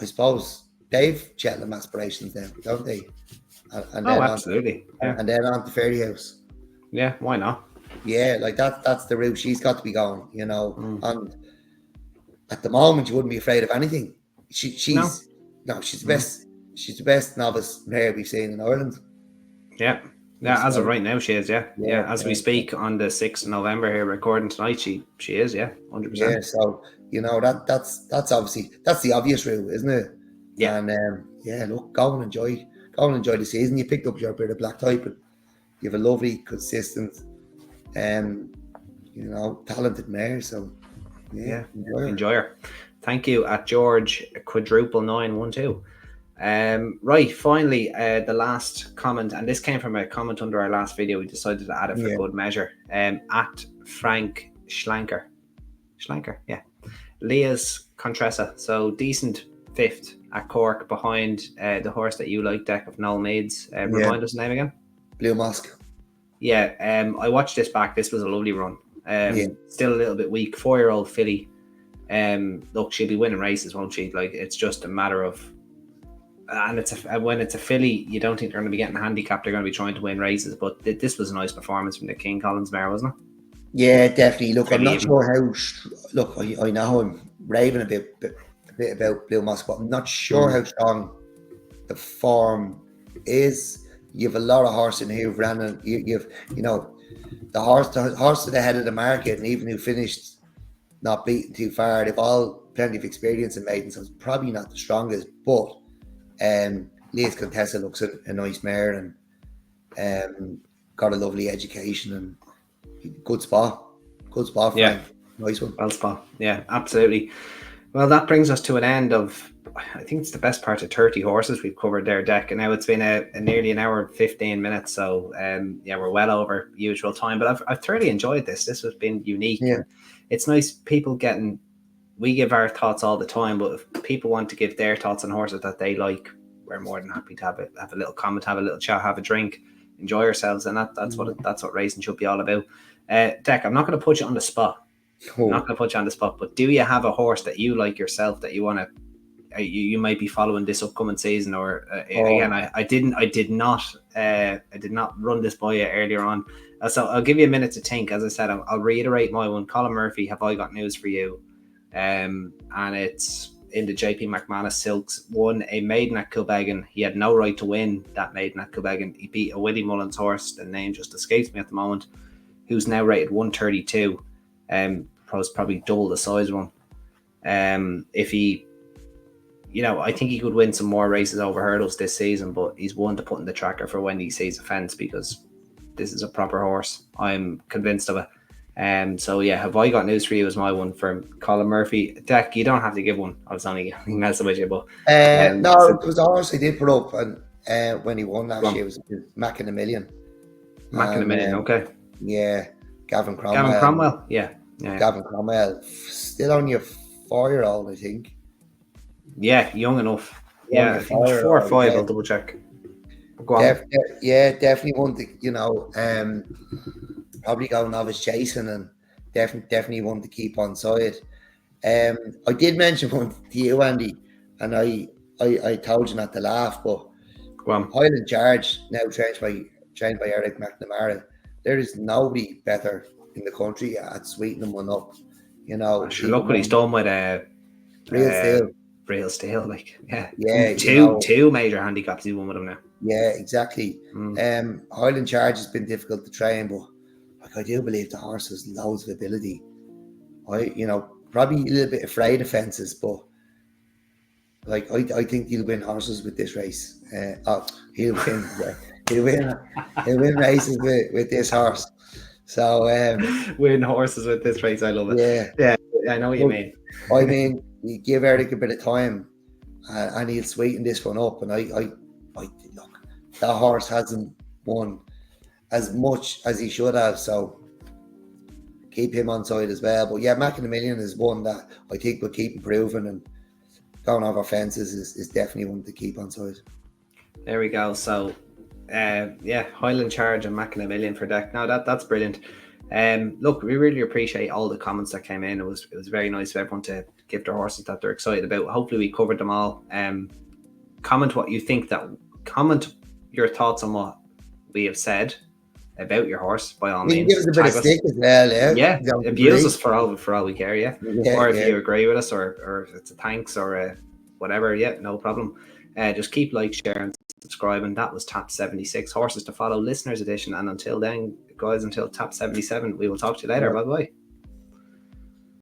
I suppose they've Cheltenham aspirations then, don't they? And absolutely. And then on to Fairley House. Yeah, why not? Yeah, like that's the route she's got to be going, And at the moment, you wouldn't be afraid of anything. She's the best. She's the best novice mare we've seen in Ireland. Yeah, as of right now, she is. As we speak on the 6th of November here, recording tonight, she is. 100%. Yeah, so that's obviously the obvious route, isn't it? Yeah. And look, go and enjoy the season. You picked up your bit of black type, and you have a lovely, consistent, talented mare. So Yeah. enjoy her. Thank you at George quadruple 912. Right, finally, the last comment, and this came from a comment under our last video. We decided to add it for good measure. At Frank Schlanker, yeah, Leah's Contressa. So decent fifth at Cork behind the horse that you like, Dec of Noel Meads. Remind us the name again. Blue Mask. Yeah, I watched this back. This was a lovely run. Still a little bit weak. 4-year-old filly. Look, she'll be winning races, won't she? Like, it's just a matter of, and when it's a filly, you don't think they're going to be getting handicapped. They're going to be trying to win races. But this was a nice performance from the King Collins mare, wasn't it? Yeah, definitely. Look, Pretty I'm not sure how. Look, I know I'm raving a bit about Blue Mask, but I'm not sure how strong the form is. You have a lot of horses in here who've ran, and you've the horse to the head of the market, and even who finished not beaten too far, they've all plenty of experience in maidens, so it's probably not the strongest. But Leah's Contessa looks a nice mare, and got a lovely education, and good spot, Frank. Yeah, nice one. Well spot. Yeah, absolutely. Well, that brings us to an end of, I think it's the best part of 30 horses we've covered there, Dec, and now it's been a nearly an hour and 15 minutes. So we're well over usual time, but I've thoroughly enjoyed this. This has been unique. Yeah. It's nice people we give our thoughts all the time, but if people want to give their thoughts on horses that they like, we're more than happy to have a little comment, have a little chat, have a drink, enjoy ourselves, and that's what racing should be all about. Dec, I'm not going to put you on the spot. I'm not going to put you on the spot, but do you have a horse that you like yourself that you want to, you might be following this upcoming season? Or again, I did not run this by you earlier on, so I'll give you a minute to think. As I said, I'll reiterate my one. Colin Murphy, Have I Got News for You? And it's in the JP McManus Silks. Won a maiden at Kilbeggan. He had no right to win that maiden at Kilbeggan. He beat a Willie Mullins horse, the name just escapes me at the moment, who's now rated 132. Probably double the size one. If he, I think he could win some more races over hurdles this season, but he's one to put in the tracker for when he sees a fence, because this is a proper horse. I'm convinced of it. So yeah, Have I Got News for You is my one from Colin Murphy. Dec, you don't have to give one. I was only messing with you, but no, it was a horse he did put up, and when he won last year, it was Mac in a Million. Okay. Yeah, Gavin Cromwell. Yeah. Gavin Cromwell, still only a 4-year-old, I think. Yeah, young enough. Yeah, I think 4 or 5. I'll double check. Go on. Definitely one to probably go novice chasing, and definitely one to keep on side. I did mention one to you, Andy, and I told you not to laugh, but Highland Charge, now trained by Eric McNamara. There is nobody better in the country at sweetening one up. Look what he's done with Real Steel. Like, two major handicaps he won with him now. Yeah, exactly. Highland Charge has been difficult to train, but I do believe the horse has loads of ability. Probably a little bit afraid of fences, but I think he'll win horses with this race. He'll win races with this horse. So win horses with this race, I love it. Yeah, I know what you mean. I mean, you give Eric a bit of time, and he'll sweeten this one up. And I look, that horse hasn't won as much as he should have, so keep him on side as well. But yeah, Mac in a Million is one that I think will keep improving, and going over fences is definitely one to keep on side. There we go. So Highland Charge and Mac in a Million for Dec. No, that's brilliant. Look, we really appreciate all the comments that came in. It was very nice for everyone to give their horses that they're excited about. Hopefully we covered them all. Comment what you think. Comment your thoughts on what we have said about your horse, by all means. Give us a bit of stick as well, yeah. Abuse us for all we care, or if you agree with us, or if it's a thanks or a whatever, no problem. Just keep sharing, subscribing. That was Tap 76 Horses to Follow Listeners Edition, and until then, guys, until Tap 77, we will talk to you later. Bye bye.